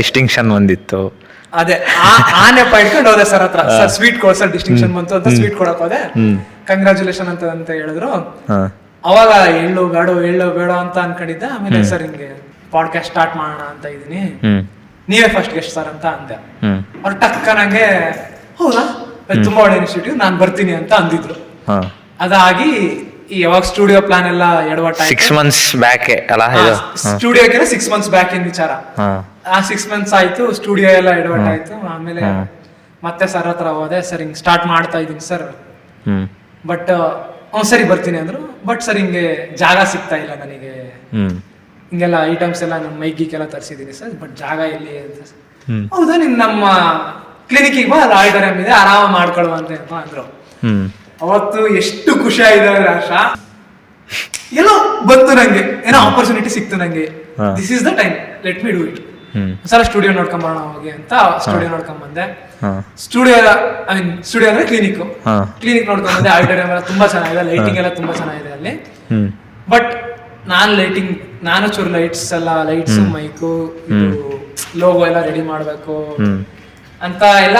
ಡಿಸ್ಟಿಂಕ್ಷನ್ ಬಂದಿತ್ತು, ಅದೇ ಆನೆ ಇಟ್ಕೊಂಡು ಹೋದೆ ಸರ್ ಹತ್ರ. ಸರ್ ಸ್ವೀಟ್ ಕೊಡ್ ಸರ್, ಡಿಸ್ಟಿಂಕ್ಷನ್ ಬಂತು ಅಂತ ಸ್ವೀಟ್ ಕೊಡಕ್ ಹೋದೆ. ಕಂಗ್ರಾಚುಲೇಷನ್ ಅಂತ ಹೇಳಿದ್ರು. ಅವಾಗ ಎಳ್ಳು ಬೇಡ ಅಂತ ಅನ್ಕೊಂಡಿದ್ದೆ. ಆಮೇಲೆ ಸರ್ ಹಿಂಗೆ ಪಾಡ್ಕಾಸ್ಟ್ ಸ್ಟಾರ್ಟ್ ಮಾಡೋಣ ಅಂತ ಇದೀನಿ, ನೀವೇ ಫಸ್ಟ್ ಗೆಸ್ಟ್ ಸರ್ ಅಂತ ಅಂದೆ. ಅವ್ರು ಟಕ್ಕನಂಗೆ ಹೌದಾ ತುಂಬಾ ಒಳ್ಳೆ ಇನಿಷಿಯೇಟಿವ್, ನಾನ್ ಬರ್ತೀನಿ ಅಂತ ಅಂದಿದ್ರು. ಅದಾಗಿ ಯಾವಾಗ ಸ್ಟುಡಿಯೋ ಪ್ಲಾನ್ ಎಲ್ಲ ಎಡವಟ್ಟ, 6 months ಬ್ಯಾಕ್ ಅಲ್ಲ, ಸ್ಟುಡಿಯೋಗೆ 6 months ಬ್ಯಾಕ್ ಏನ್ ವಿಚಾರ. ಆ 6 months ಆಯ್ತು, ಸ್ಟುಡಿಯೋ ಎಲ್ಲ ಎಡವಟ್ ಆಯ್ತು. ಆಮೇಲೆ ಮತ್ತೆ ಸರ್ ಹತ್ರ ಹೋದೆ, ಸರ್ ಹಿಂಗ್ ಸ್ಟಾರ್ಟ್ ಮಾಡ್ತಾ ಇದೀನಿ ಸರ್, ಬಟ್ ಸರಿ ಬರ್ತೀನಿ ಅಂದ್ರು. ಬಟ್ ಸರ್ ಹಿಂಗೆ ಜಾಗ ಸಿಗ್ತಾ ಇಲ್ಲ ನನಗೆ, ಹಿಂಗೆಲ್ಲ ಐಟಮ್ಸ್ ಎಲ್ಲ ನಮ್ಮ ಮೈಗಿಗೆಲ್ಲ ತರಿಸಿದೀನಿ ಸರ್, ಬಟ್ ಜಾಗ ಎಲ್ಲಿ ಅಂತ. ಹೌದಾ, ನಿಮ್ ನಮ್ಮ ಕ್ಲಿನಿಕ್ಗೆ ಬಾ, ಆಡಿಟೋರಿಯಂ ಇದೆ, ಆರಾಮ ಮಾಡ್ಕೊಳ್ಳುವಂತ ಅಂದ್ರು. ಅವತ್ತು ಎಷ್ಟು ಖುಷಿ ಆಗಿದೆ ರಾಶ, ಏನೋ ಬಂತು ನಂಗೆ, ಏನೋ ಆಪರ್ಚುನಿಟಿ ಸಿಕ್ತು ನಂಗೆ. This is the time, let me do it. ಒಂದ್ಸಲ ಸ್ಟುಡಿಯೋ ನೋಡ್ಕೊಂಡ್ ಬರೋಣ ಹೋಗಿ ಅಂತ ಸ್ಟುಡಿಯೋ ನೋಡ್ಕೊಂಡ್ ಬಂದೆ. ಸ್ಟುಡಿಯೋ ಅಂದ್ರೆ ಕ್ಲಿನಿಕ್ ನೋಡ್ಕೊಂಡ್ ಬಂದೆ. ಆಡಿಟೋರಿಯಂ ಎಲ್ಲ ತುಂಬಾ ಚೆನ್ನಾಗಿದೆ, ಲೈಟಿಂಗ್ ಎಲ್ಲ ತುಂಬಾ ಚೆನ್ನಾಗಿದೆ ಅಲ್ಲಿ. ಬಟ್ ನಾನು ಚೂರು ಲೈಟ್ಸ್ ಮೈಕು ಲೋಗೋ ಎಲ್ಲ ರೆಡಿ ಮಾಡ್ಬೇಕು ಅಂತ ಎಲ್ಲ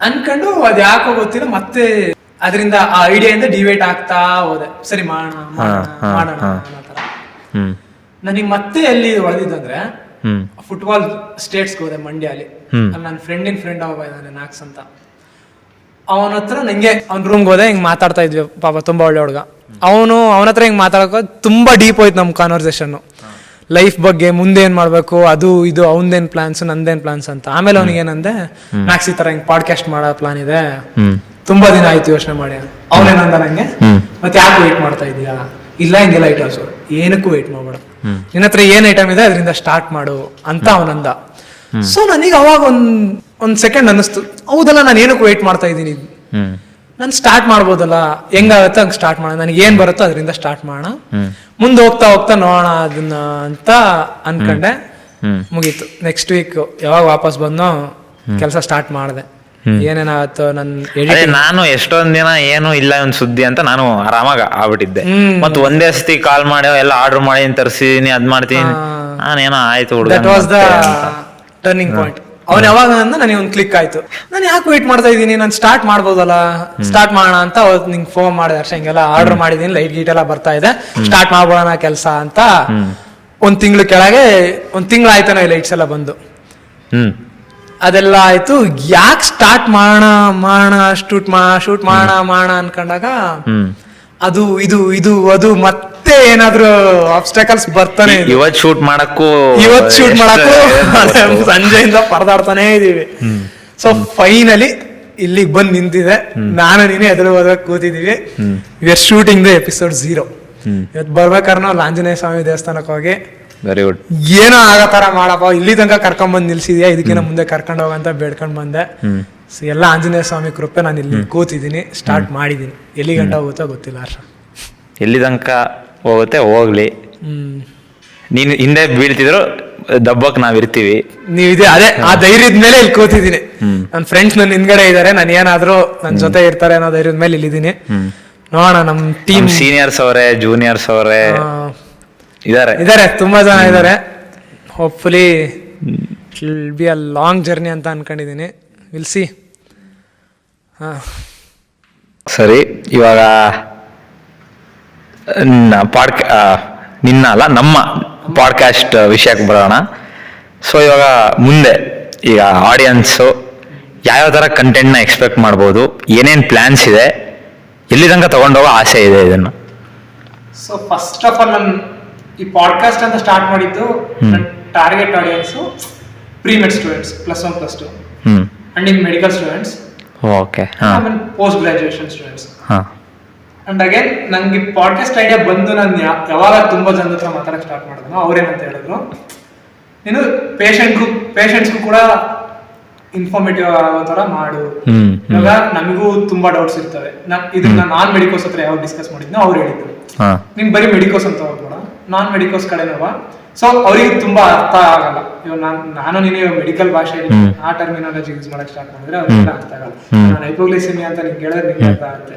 ಅನ್ಕೊಂಡು ಅದ್ ಯಾಕೋ ಗೊತ್ತಿಲ್ಲ, ಮತ್ತೆ ಅದರಿಂದ ಆ ಐಡಿಯಾದಿಂದ ಡಿವೈಟ್ ಆಗ್ತಾ ಹೋದೆ. ಸರಿ ಮಾಡೋಣ ಅನ್ನೋ ತರ. ನನಗೆ ಮತ್ತೆ ಎಲ್ಲಿ ಹೊಳೆದಿದ್ದಂದ್ರೆ, ಫುಟ್ಬಾಲ್ ಸ್ಟೇಟ್ಸ್ಗೆ ಹೋದೆ ಮಂಡ್ಯಲ್ಲಿ. ಅಲ್ಲಿ ನನ್ನ ಫ್ರೆಂಡ್ ಒಬ್ಬ ಇದ್ದಾನೆ ನಾಕ್ಸ್ ಅಂತ, ಅವನ ಹತ್ರ ನಂಗೆ ಅವ್ನ ರೂಮ್ಗೆ ಹೋದೆ, ಹಿಂಗ್ ಮಾತಾಡ್ತಾ ಇದ್ವಿ. ಪಾಪ ತುಂಬಾ ಒಳ್ಳೆ ಹುಡುಗ. ಅವನ ಹತ್ರ ಹಿಂಗ್ ಮಾತಾಡೋ ತುಂಬಾ ಡೀಪ್ ಹೋಯ್ತು ನಮ್ ಕಾನ್ವರ್ಸೇಷನ್, ಲೈಫ್ ಬಗ್ಗೆ, ಮುಂದೆ ಏನ್ ಮಾಡ್ಬೇಕು, ಅದು ಇದು, ಅವನದೇನ್ ಪ್ಲಾನ್ಸ್, ನಂದೇನ್ ಪ್ಲಾನ್ಸ್ ಅಂತ. ಆಮೇಲೆ ಅವ್ನಿಗೆ ಏನಂದೆ, ಮ್ಯಾಕ್ಸ್ ಈ ತರ ಹಿಂಗ್ ಪಾಡ್ಕಾಸ್ಟ್ ಮಾಡೋ ಪ್ಲಾನ್ ಇದೆ, ತುಂಬಾ ದಿನ ಆಯ್ತು ಯೋಚನೆ ಮಾಡಿ. ಅವನೇನಂದ ನಂಗೆ, ಮತ್ತೆ ಯಾಕೆ ವೇಟ್ ಮಾಡ್ತಾ ಇದೀಯಾ, ಇಲ್ಲ ಹಿಂಗೆಲ್ಲ ಐಟಮ್ಸ್ ಏನಕ್ಕೂ ವೇಟ್ ಮಾಡ್ಬೇಡ, ನಿನ್ನ ಹತ್ರ ಏನ್ ಐಟಮ್ ಇದೆ ಅದರಿಂದ ಸ್ಟಾರ್ಟ್ ಮಾಡು ಅಂತ ಅವನಂದ. ಸೊ ನನಗೆ ಅವಾಗ ಒಂದ್ ಸೆಕೆಂಡ್ ಅನ್ನಿಸ್ತು, ಹೌದಲ್ಲ ನಾನು ಏನಕ್ಕೂ ವೇಟ್ ಮಾಡ್ತಾ ಇದ್ದೀನಿ, ನಾನು ಸ್ಟಾರ್ಟ್ ಮಾಡ್ಬೋದಲ್ಲ, ಹೆಂಗಾಗತ್ತೆ ಹಂಗೆ ಸ್ಟಾರ್ಟ್ ಮಾಡೋಣ, ನನಗೆ ಏನ್ ಬರುತ್ತೋ ಅದರಿಂದ ಸ್ಟಾರ್ಟ್ ಮಾಡೋಣ, ಮುಂದೆ ಹೋಗ್ತಾ ನೋಡೋಣ ಅದನ್ನ ಅಂತ ಅನ್ಕೊಂಡೆ. ಮುಗೀತು. ನೆಕ್ಸ್ಟ್ ವೀಕ್ ಯಾವಾಗ ವಾಪಸ್ ಬಂದು ಕೆಲಸ ಸ್ಟಾರ್ಟ್ ಮಾಡಿದೆ. ಏನೇನಾಗತ್ತೋ ನಾನು ಎಷ್ಟೊಂದ್ ದಿನ ಏನು ಇಲ್ಲ ಒಂದ್ ಸುದ್ದಿ ಅಂತ ನಾನು ಆರಾಮಾಗಿ ಆಗ್ಬಿಟ್ಟಿದ್ದೆ. ಮತ್ ಒಂದೇ ಸತಿ ಕಾಲ್ ಮಾಡಿ ಎಲ್ಲ ಆರ್ಡರ್ ಮಾಡಿ ತರಿಸಿದೀನಿ, ಅದ್ ಮಾಡ್ತೀನಿ, ನಾನೇನೋ ಆಯ್ತು ಹುಡುಗ. That was the turning point. ಅವ್ನು ಯಾವಾಗ ನನಗೆ ಒಂದು ಕ್ಲಿಕ್ ಆಯ್ತು, ನಾನು ಯಾಕೆ ವೇಟ್ ಮಾಡ್ತಾ ಇದ್ದೀನಿ, ನಾನು ಸ್ಟಾರ್ಟ್ ಮಾಡ್ಬೋದಲ್ಲ, ಸ್ಟಾರ್ಟ್ ಮಾಡೋಣ ಅಂತ ಅವತ್ತು ನಿಂಗೆ ಫೋನ್ ಮಾಡಿದೆ. ಅರ್ಷ ಹಿಂಗೆಲ್ಲ ಆರ್ಡರ್ ಮಾಡಿದೀನಿ, ಲೈಟ್ ಗೀಟ್ ಎಲ್ಲ ಬರ್ತಾ ಇದೆ, ಸ್ಟಾರ್ಟ್ ಮಾಡ್ಬೋಣ ಕೆಲಸ ಅಂತ. ಒಂದ್ ತಿಂಗಳಾಯ್ತು ನಾವು ಲೈಟ್ಸ್ ಎಲ್ಲ ಬಂದು, ಅದೆಲ್ಲ ಆಯ್ತು. ಯಾಕೆ ಸ್ಟಾರ್ಟ್ ಮಾಡೋಣ ಶೂಟ್ ಮಾಡೋಣ ಅನ್ಕೊಂಡಾಗ ಅದು ಅದು ಮತ್ತೆ ಏನಾದ್ರು ಆಬ್ಸ್ಟಕಲ್ಸ್ ಬರ್ತಾನೆ. ಇವತ್ ಶೂಟ್ ಮಾಡಕ್ಕೂ ಸಂಜೆಯಿಂದ ಪರದಾಡ್ತಾನೆ ಇದೀವಿ. ಸೊ ಫೈನಲಿ ಇಲ್ಲಿಗೆ ಬಂದ್ ನಿಂತಿದೆ. ನಾನು ನೀನೇ ಎದುರು ಹೋದಾಗ ಕೂತಿದೀವಿ. We are shooting the episode 0. ಇವತ್ತು ಬರ್ಬೇಕಾದ್ರೆ ನಾವು ಆಂಜನೇಯ ಸ್ವಾಮಿ ದೇವಸ್ಥಾನಕ್ಕೆ ಹೋಗಿ, ವೆರಿ ಗುಡ್, ಏನೋ ಆಗತ್ತಾರ ಮಾಡಪ್ಪ, ಇಲ್ಲಿ ತನಕ ಕರ್ಕೊಂಡ್ ಬಂದ್ ನಿಲ್ಸಿದ್ಯಾ, ಇದಕ್ಕಿಂತ ಮುಂದೆ ಕರ್ಕೊಂಡ್ ಹೋಗಂತ ಬೇಡ್ಕೊಂಡ್ ಬಂದೆ. ಎಲ್ಲ ಆಂಜನೇಯ ಸ್ವಾಮಿ ಕೃಪೆ, ನಾನು ಇಲ್ಲಿ ಕೂತಿದ್ದೀನಿ, ಸ್ಟಾರ್ಟ್ ಮಾಡಿದೀನಿ. ಎಲ್ಲಿ ಗಂಟ ಹೋಗುತ್ತೋ ಗೊತ್ತಿಲ್ಲ ಹರ್ಷ, ಎಲ್ಲಿ ತನಕ ಹೋಗುತ್ತೆ ಹೋಗ್ಲಿ. ನೀನು ಹಿಂದೆ ಬೀಳ್ತಿದ್ರು ದಬ್ಬಕ್ ನಾವಿರ್ತೀವಿ, ನೀವಿದೆ ಅದೇ ಆ ಧೈರ್ಯದ ಮೇಲೆ ಇಲ್ಲಿ ಕೂತಿದ್ದೀನಿ. ನನ್ನ ಫ್ರೆಂಡ್ಸ್ ನನ್ನ ಹಿಂದ್ಗಡೆ ಇದಾರೆ, ನಾನು ಏನಾದ್ರು ನನ್ನ ಜೊತೆ ಇರ್ತಾರೆ ಅನ್ನೋ ಧೈರ್ಯದ ಮೇಲೆ ಇಲ್ಲಿದ್ದೀನಿ. ನೋಡೋಣ, ನಮ್ ಟೀಮ್ ಸೀನಿಯರ್ಸ್ ಅವರೇ, ಜೂನಿಯರ್ಸ್ ಅವರೇ ಇದಾರೆ, ತುಂಬಾ ಜನ ಇದಾರೆ. Hopefully it will be a long journey ಅಂತ ಅನ್ಕೊಂಡಿದೀನಿ. Will see. ಸರಿ, ಇವಾಗ ನಮ್ಮ ಪಾಡ್ಕಾಸ್ಟ್ ವಿಷಯಕ್ಕೆ ಬರೋಣ. ಸೊ ಇವಾಗ ಮುಂದೆ ಈಗ ಆಡಿಯನ್ಸು ಯಾವ್ಯಾವ ಥರ ಕಂಟೆಂಟ್ನ ಎಕ್ಸ್ಪೆಕ್ಟ್ ಮಾಡ್ಬೋದು, ಏನೇನು ಪ್ಲ್ಯಾನ್ಸ್ ಇದೆ, ಎಲ್ಲಿ ತನಕ ತಗೊಂಡೋಗೋ ಆಸೆ ಇದೆ ಇದನ್ನು? ಸೊ ಫಸ್ಟ್ ಆಫ್ ಆಲ್ ಈ ಪಾಡ್ಕಾಸ್ಟ್ ಅಂತ ಸ್ಟಾರ್ಟ್ ಮಾಡಿದ್ದು ನನ್ನ target audience premed students +1 +2 and in medical students, okay, ಆಮೇಲೆ post graduation students. And again ನಂಗೆ ಪಾಡ್ಕಾಸ್ಟ್ ಐಡಿಯಾ ಬಂದು ನಾನು ಯಾವಾಗ ತುಂಬಾ ಜನದ ಹತ್ರ ಮಾತಾಡಕ್ ಸ್ಟಾರ್ಟ್ ಮಾಡಿದ್ನೋ ಅವ್ರೇನಂತ ಹೇಳಿದ್ರು, ನೀನು ಪೇಷಂಟ್ಸ್ಗೂ ಕೂಡ ಇನ್ಫಾರ್ಮೇಟಿವ್ ಆಗೋ ತರ ಮಾಡು. ಇವಾಗ ನಮಗೂ ತುಂಬಾ ಡೌಟ್ಸ್ ಇರ್ತವೆ. ಇದನ್ನ ನಾನ್ ಮೆಡಿಕೋಸ್ ಹತ್ರ ಯಾವಾಗ ಡಿಸ್ಕಸ್ ಮಾಡಿದ್ನೋ ಅವ್ರು ಹೇಳಿದ್ರು, ನೀನ್ ಬರೀ ಮೆಡಿಕೋಸ್ ಅಂತ ಹೋಗ್ಬೇಡ, ನಾನ್ ಮೆಡಿಕೋಸ್ ಕಡೆನವ. ಸೊ ಅವ್ರಿಗೆ ತುಂಬಾ ಅರ್ಥ ಆಗಲ್ಲ. ಇವಾಗ ನಾನು ನೀನು ಮೆಡಿಕಲ್ ಭಾಷೆಯಲ್ಲಿ ಆ ಟರ್ಮಿನಾಲಜಿ ಯೂಸ್ ಮಾಡಕ್ ಸ್ಟಾರ್ಟ್ ಮಾಡಿದ್ರೆ ಅವ್ರಿಗೆ ಅರ್ಥ ಆಗಲ್ಲ. ನಾನು ಹೈಪೋಗ್ಲೈಸಿಮಿಯಾ ಅಂತ ನಿಮ್ಗೆ ಹೇಳಿದ್ರೆ ನಿಮ್ಗೆ ಅರ್ಥ ಆಗುತ್ತೆ,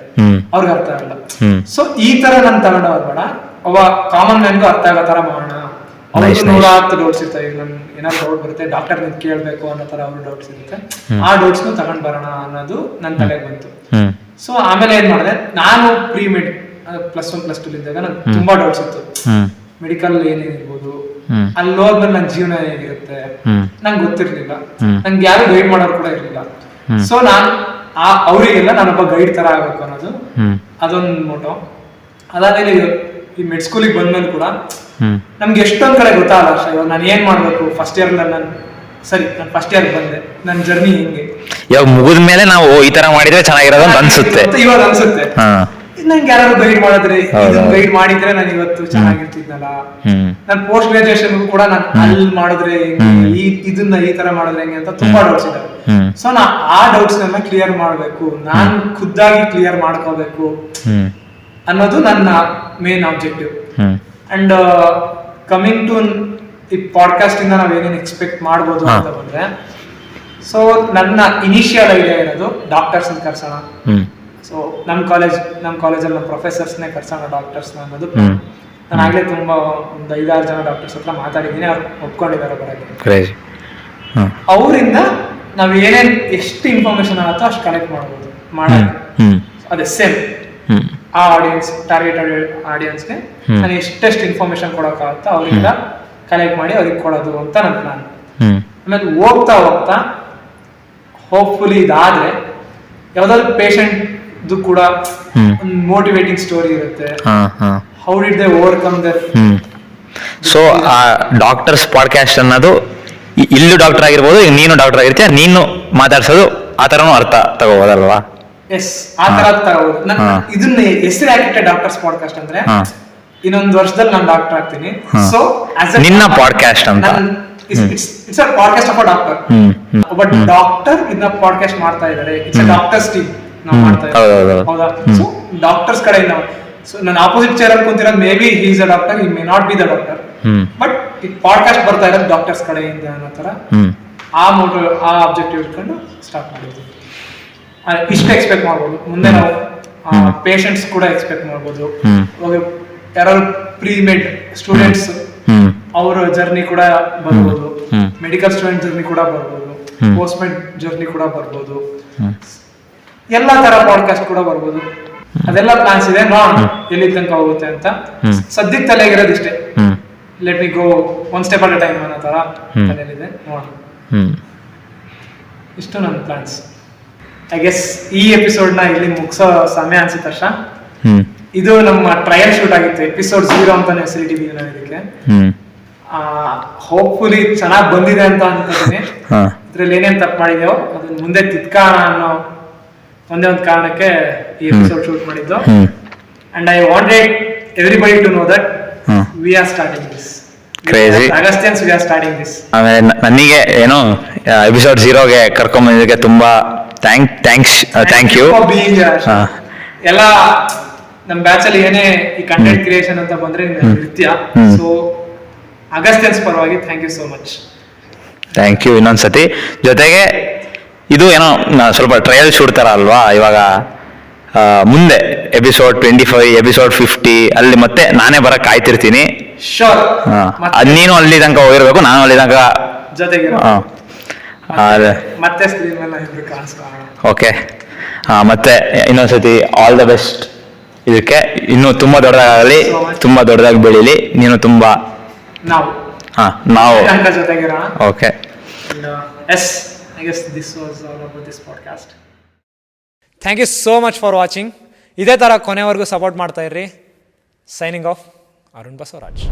ಅವ್ರಿಗೆ ಅರ್ಥ ಆಗಲ್ಲ. ಸೊ ಈ ತರ ನಾನು ತಗೊಂಡು ಹೋಗ್ಬೇಡ, ಅವ ಕಾಮನ್ ಮ್ಯಾನ್ಗೂ ಅರ್ಥ ಆಗೋ ತರ ಮಾಡೋಣ. ಅವ್ರಿಗೆ 110 ಡೌಟ್ಸ್ ಇರ್ತವೆ. ಈಗ ನನ್ ಏನಾದ್ರು ಡೌಟ್ ಬರುತ್ತೆ, ಡಾಕ್ಟರ್ ನಿಂಗೆ ಕೇಳ್ಬೇಕು ಅನ್ನೋ ತರ ಅವ್ರ ಡೌಟ್ಸ್ ಇರುತ್ತೆ. ಆ ಡೌಟ್ಸ್ ತಗೊಂಡ್ ಬರೋಣ ಅನ್ನೋದು ನನ್ನ ತಲೆಗೆ ಬಂತು. ಸೊ ಆಮೇಲೆ ಏನ್ ಮಾಡಿದೆ, ನಾನು ಪ್ರೀ-ಮೆಡ್ +1 +2 ಇದ್ದಾಗ ನಂಗೆ ತುಂಬಾ ಡೌಟ್ಸ್ ಇತ್ತು. ಮೆಡಿಕಲ್ ಏನೇನಿರ್ಬೋದು, ಅಲ್ಲಿ ಹೋದ್ಮೇಲೆ ನನ್ನ ಜೀವನ ಹೇಗಿರುತ್ತೆ ನಂಗೆ ಗೊತ್ತಿರ್ಲಿಲ್ಲ. ನಂಗೆ ಯಾರು ಗೈಡ್ ಮಾಡೋರು ಕೂಡ ಇರ್ಲಿಲ್ಲ. ಸೊ ನಾನ್ ಅವರಿಗೆಲ್ಲ ನಾನೊಬ್ಬ ಗೈಡ್ ತರ ಆಗ್ಬೇಕು ಅನ್ನೋದು ಅದೊಂದು ಮೋಟೋ. ಅದಾದ್ಮೇಲೆ ಈ ಮೆಡ್ ಸ್ಕೂಲಿಗೆ ಬಂದ್ಮೇಲೆ ಕೂಡ ನಮ್ಗೆ ಎಷ್ಟೊಂದ್ ಕಡೆ ಗೊತ್ತಾಗಲ್ಲ ಅಷ್ಟೇ. ಇವಾಗ ನಾನು ಏನ್ ಮಾಡ್ಬೇಕು ಫಸ್ಟ್ ಇಯರ್ ನಾನು ಫಸ್ಟ್ ಇಯರ್ ಬಂದೆ, ನನ್ನ ಜರ್ನಿ ಹಿಂಗೆ. ಇವಾಗ ಮುಗಿದ ಮೇಲೆ ನಾವು ಈ ತರ ಮಾಡಿದ್ರೆ ಚೆನ್ನಾಗಿರೋದು ಅಂತ ಅನ್ಸುತ್ತೆ. ಇವಾಗ ಅನ್ಸುತ್ತೆ ನಂಗೆ ಯಾರು ಗೈಡ್ ಮಾಡಿದ್ರೆ, ಗೈಡ್ ಮಾಡಿದ್ರೆ ನಾನು ಇವತ್ತು ಚೆನ್ನಾಗಿರ್ತಿದ್ನಲ್ಲ. ನಾನು ಪೋಸ್ಟ್ ಗ್ರಾಜುಯೇಷನ್ ಕೂಡ ನಾನು ಅಲ್ಲಿ ಮಾಡಿದ್ರೆ ಇದನ್ನ ಈ ತರ ಮಾಡಿದ್ರೆ ಹೆಂಗೆ ಅಂತ ತುಂಬಾ ಡೌಟ್ಸ್ ಇದಾವೆ. ಸೊ ನಾ ಆ ಡೌಟ್ಸ್ ನೆಲ್ಲ ಕ್ಲಿಯರ್ ಮಾಡ್ಬೇಕು, ನಾನು ಖುದ್ದಾಗಿ ಕ್ಲಿಯರ್ ಮಾಡ್ಕೋಬೇಕು ಅನ್ನೋದು ನನ್ನ main objective. And coming to ಈ ಪಾಡ್ಕಾಸ್ಟ್ ಇಂದ ನಾವ್ ಏನೇನು ಎಕ್ಸ್ಪೆಕ್ಟ್ ಮಾಡ್ಬೋದು ಅಂತ ಬಂದ್ರೆ, ಸೊ ನನ್ನ ಇನಿಷಿಯಲ್ ಐಡಿಯಾ ಇರೋದು ಡಾಕ್ಟರ್ಸ್ ಕರ್ಸೋಣ. ಸೊ ನಮ್ಮ ಕಾಲೇಜಲ್ಲಿ ನಮ್ಮ ಪ್ರೊಫೆಸರ್ಸ್ನೇ ಕರ್ಸೋಣ ಡಾಕ್ಟರ್ಸ್ನ ಅನ್ನೋದು. ನಾನು ಆಗ್ಲೇ ತುಂಬಾ ಒಂದು 5-6 ಜನ ಡಾಕ್ಟರ್ಸ್ ಹತ್ರ ಮಾತಾಡಿದ್ದೀನಿ, ಅವ್ರು ಒಪ್ಕೊಂಡಿದ್ದಾರೆ ಬರೋಕ್ಕೆ. ಅವರಿಂದ ನಾವ್ ಏನೇನ್ ಎಷ್ಟು ಇನ್ಫಾರ್ಮೇಶನ್ ಆಗುತ್ತೋ ಅಷ್ಟು ಕಲೆಕ್ಟ್ ಮಾಡ್ಬೋದು ಅದೇ ಸೇಮ್ ಆ ಆಡಿಯನ್ಸ್, ಟಾರ್ಗೆಟ್ ಆಡಿಯನ್ಸ್ಗೆ ನಾನು ಎಷ್ಟೆಷ್ಟು ಇನ್ಫಾರ್ಮೇಶನ್ ಕೊಡೋಕ್ಕಾಗುತ್ತೋ ಅವರಿಂದ ಕಲೆಕ್ಟ್ ಮಾಡಿ ಅವ್ರಿಗೆ ಕೊಡೋದು ಅಂತ ನನ್ನ ಪ್ಲಾನ್. ಆಮೇಲೆ ಹೋಗ್ತಾ ಹೋಪ್ಫುಲಿ ಇದಾದ್ರೆ ಯಾವ್ದಾದ್ರು ಪೇಷಂಟ್ ಕೂಡ ಒಂದು ಮೋಟಿವೇಟಿಂಗ್ ಸ್ಟೋರಿ ಇರುತ್ತೆ. How did they overcome that. So ಆ ಡಾಕ್ಟರ್ಸ್ ಪಾಡ್ಕಾಸ್ಟ್ ಅನ್ನೋದು ಇಲ್ಲೂ ಡಾಕ್ಟರ್ ಆಗಿರ್ಬೋದು, ನೀನು ಡಾಕ್ಟರ್ ಆಗಿರ್ತೀಯ, ನೀನು ಮಾತಾಡ್ಸೋದು ಆ ತರನು ಅರ್ಥ ತಗೋಬೋದಲ್ವಾ? ಎಸ್, ಆ ತರ ತಗೋಬಹುದು. ಇದನ್ನ ಹೆಸರು ಯಾಕೆ ಡಾಕ್ಟರ್ಸ್ ಪಾಡ್ಕಾಸ್ಟ್ ಅಂದ್ರೆ, ಇನ್ನೊಂದು ವರ್ಷದಲ್ಲಿ ನಾನು ಡಾಕ್ಟರ್ ಆಗ್ತೀನಿ. ಸೊ ನಿನ್ನ ಪಾಡ್ಕಾಸ್ಟ್ ಅಂತ it's a podcast of a doctor. ಒಬ್ಬ ಡಾಕ್ಟರ್ ಇದನ್ನ ಪಾಡ್ಕಾಸ್ಟ್ ಮಾಡ್ತಾ ಇದ್ದಾರೆ. ಇಟ್ಸ್ ಅ ಡಾಕ್ಟರ್ಸ್ ಟೀಮ್ ನಾವು ಮಾಡ್ತಾ ಇದ್ದೀವಿ, ಹೌದಾ? ಸೊ ಡಾಕ್ಟರ್ಸ್ ಕಡೆಯಿಂದ, ಸೊ ನನ್ನ ಆಪೋಸಿಟ್ ಚೇರ್ ಅಲ್ಲಿ ಕುಂತಿರೋದು maybe he is a doctor, he may not be the doctor, but ಈ ಪಾಡ್ಕಾಸ್ಟ್ ಬರ್ತಾ ಇರೋದು ಡಾಕ್ಟರ್ಸ್ ಕಡೆಯಿಂದ ಅನ್ನೋ ತರ ಆ ಆಬ್ಜೆಕ್ಟಿವ್ ಇಟ್ಕೊಂಡು ಸ್ಟಾರ್ಟ್ ಮಾಡಿದ್ವಿ. ಇಷ್ಟು ಎಕ್ಸ್ಪೆಕ್ಟ್ ಮಾಡ್ಬೋದು. ಮುಂದೆ ನಾವು ಪೇಷಂಟ್ಸ್ ಕೂಡ ಎಕ್ಸ್ಪೆಕ್ಟ್ ಮಾಡ್ಬೋದು. ಯಾರು ಪ್ರೀ-ಮೆಡ್ ಸ್ಟೂಡೆಂಟ್ಸ್ ಅವರ ಜರ್ನಿ ಕೂಡ ಬರ್ಬೋದು, ಮೆಡಿಕಲ್ ಸ್ಟೂಡೆಂಟ್ ಜರ್ನಿ ಕೂಡ ಬರ್ಬೋದು, ಪೋಸ್ಟ್-ಮೆಡ್ ಜರ್ನಿ ಕೂಡ ಬರ್ಬೋದು, ಎಲ್ಲಾ ತರ ಪಾಡ್ಕಾಸ್ಟ್ ಕೂಡ ಬರ್ಬೋದು. ಅದೆಲ್ಲ ಪ್ಲಾನ್ಸ್ ಇದೆ, ನೋಡೋಣ ಎಲ್ಲಿ ತನಕ ಹೋಗುತ್ತೆ ಅಂತ. ಸದ್ಯಕ್ಕೆ ತಲೆಗಿರೋದು ಇಷ್ಟೇ, let me go one step at a time ಅನ್ನೋ ತರ ತಲೆಯಲ್ಲಿದೆ, ನೋಡೋಣ. ಇಷ್ಟು ನನ್ನ ಪ್ಲಾನ್ಸ್. ಐ ಗೆಸ್ ಈ ಎಪಿಸೋಡ್ ನ ಇಲ್ಲಿ ಮುಗಿಸೋ ಸಮಯ ಅನ್ಸುತ್ತೆ ಅಷ್ಟ. ಇದು ನಮ್ಮ ಟ್ರಯಲ್ ಶೂಟ್ ಆಗಿತ್ತು, ಎಪಿಸೋಡ್ 0 ಅಂತಾನೆ ಹೆಸರಿಟ್ಟಿದ್ದೀವಿ ನಾವು ಇದಕ್ಕೆ. ಹೋಪ್ಫುಲಿ ಚೆನ್ನಾಗಿ ಬಂದಿದೆ ಅಂತ ಅನ್ಕೋತೀನಿ. ಇದ್ರಲ್ಲಿ ಏನೇನ್ ತಪ್ಪು ಮಾಡಿದೇವೋ ಅದನ್ನ ಮುಂದೆ ತಿದ್ಕೋಣ ಅನ್ನೋ ಒಂದೇ ಒಂದು ಕಾರಣಕ್ಕೆ ಈ ಎಪಿಸೋಡ್ ಶೂಟ್ ಮಾಡಿದ್ದು. And I wanted everybody to know that we are starting this. Agastyans we are starting this. ಆಮೇಲೆ ನನಗೆ ಏನೋ ಎಪಿಸೋಡ್ 0ಗೆ ಕರ್ಕೊಂಡ್ ಬಂದಿದ್ದಕ್ಕೆ ತುಂಬಾ ಥ್ಯಾಂಕ್ ಯು. ಎಲ್ಲ ನಮ್ಮ ಬ್ಯಾಚ್ ಅಲ್ಲಿ ಏನೇ ಈ ಕಂಟೆಂಟ್ ಕ್ರಿಯೇಷನ್ ಅಂತ ಬಂದ್ರೆ ನೃತ್ಯ, ಸೊ ಅಗಸ್ಟಿಯನ್ಸ್ ಪರವಾಗಿ thank you so much. Thank you ಇನ್ನೊಂದ್ಸತಿ. ಜೊತೆಗೆ ಇದು ಏನೋ ಸ್ವಲ್ಪ ಟ್ರಯಲ್ ಶೂಟ್ ತರ ಅಲ್ವಾ, ಇವಾಗ ಮುಂದೆ ಎಪಿಸೋಡ್ 25, ಎಪಿಸೋಡ್ 50 ಅಲ್ಲಿ ಮತ್ತೆ ನಾನೇ ಬರಕ್ ಕಾಯ್ತಿರ್ತೀನಿ. ಶೋರ್. ನೀನು ಅಲ್ಲಿ ತನಕ ಹೋಗಿರ್ಬೇಕು, ನಾನು ಅಲ್ಲಿ ತನಕ ಜೊತೆಗೆ ಮತ್ತೆ ಸ್ಕ್ರೀನ್ ಮೇಲೆ ಕಾಣಿಸ್ಕೊಳ್ಳೋಣ. ಓಕೆ, ಮತ್ತೆ ಇನ್ನೊಂದ್ಸತಿ ಆಲ್ ದ ಬೆಸ್ಟ್. ಇದಕ್ಕೆ ಇನ್ನೂ ತುಂಬಾ ದೊಡ್ಡದಾಗಲಿ, ತುಂಬಾ ದೊಡ್ಡದಾಗಿ ಬೆಳೀಲಿ. ನೀನು ತುಂಬಾ ನಾವು ಜೊತೆಗಿರೋಣ. Okay. Yes, I guess this was all about this podcast. Thank you so much for watching. ಇದೇ ಥರ ಕೊನೆವರೆಗೂ ಸಪೋರ್ಟ್ ಮಾಡ್ತಾ ಇರ್ರಿ. Signing off, Arun Basavaraj.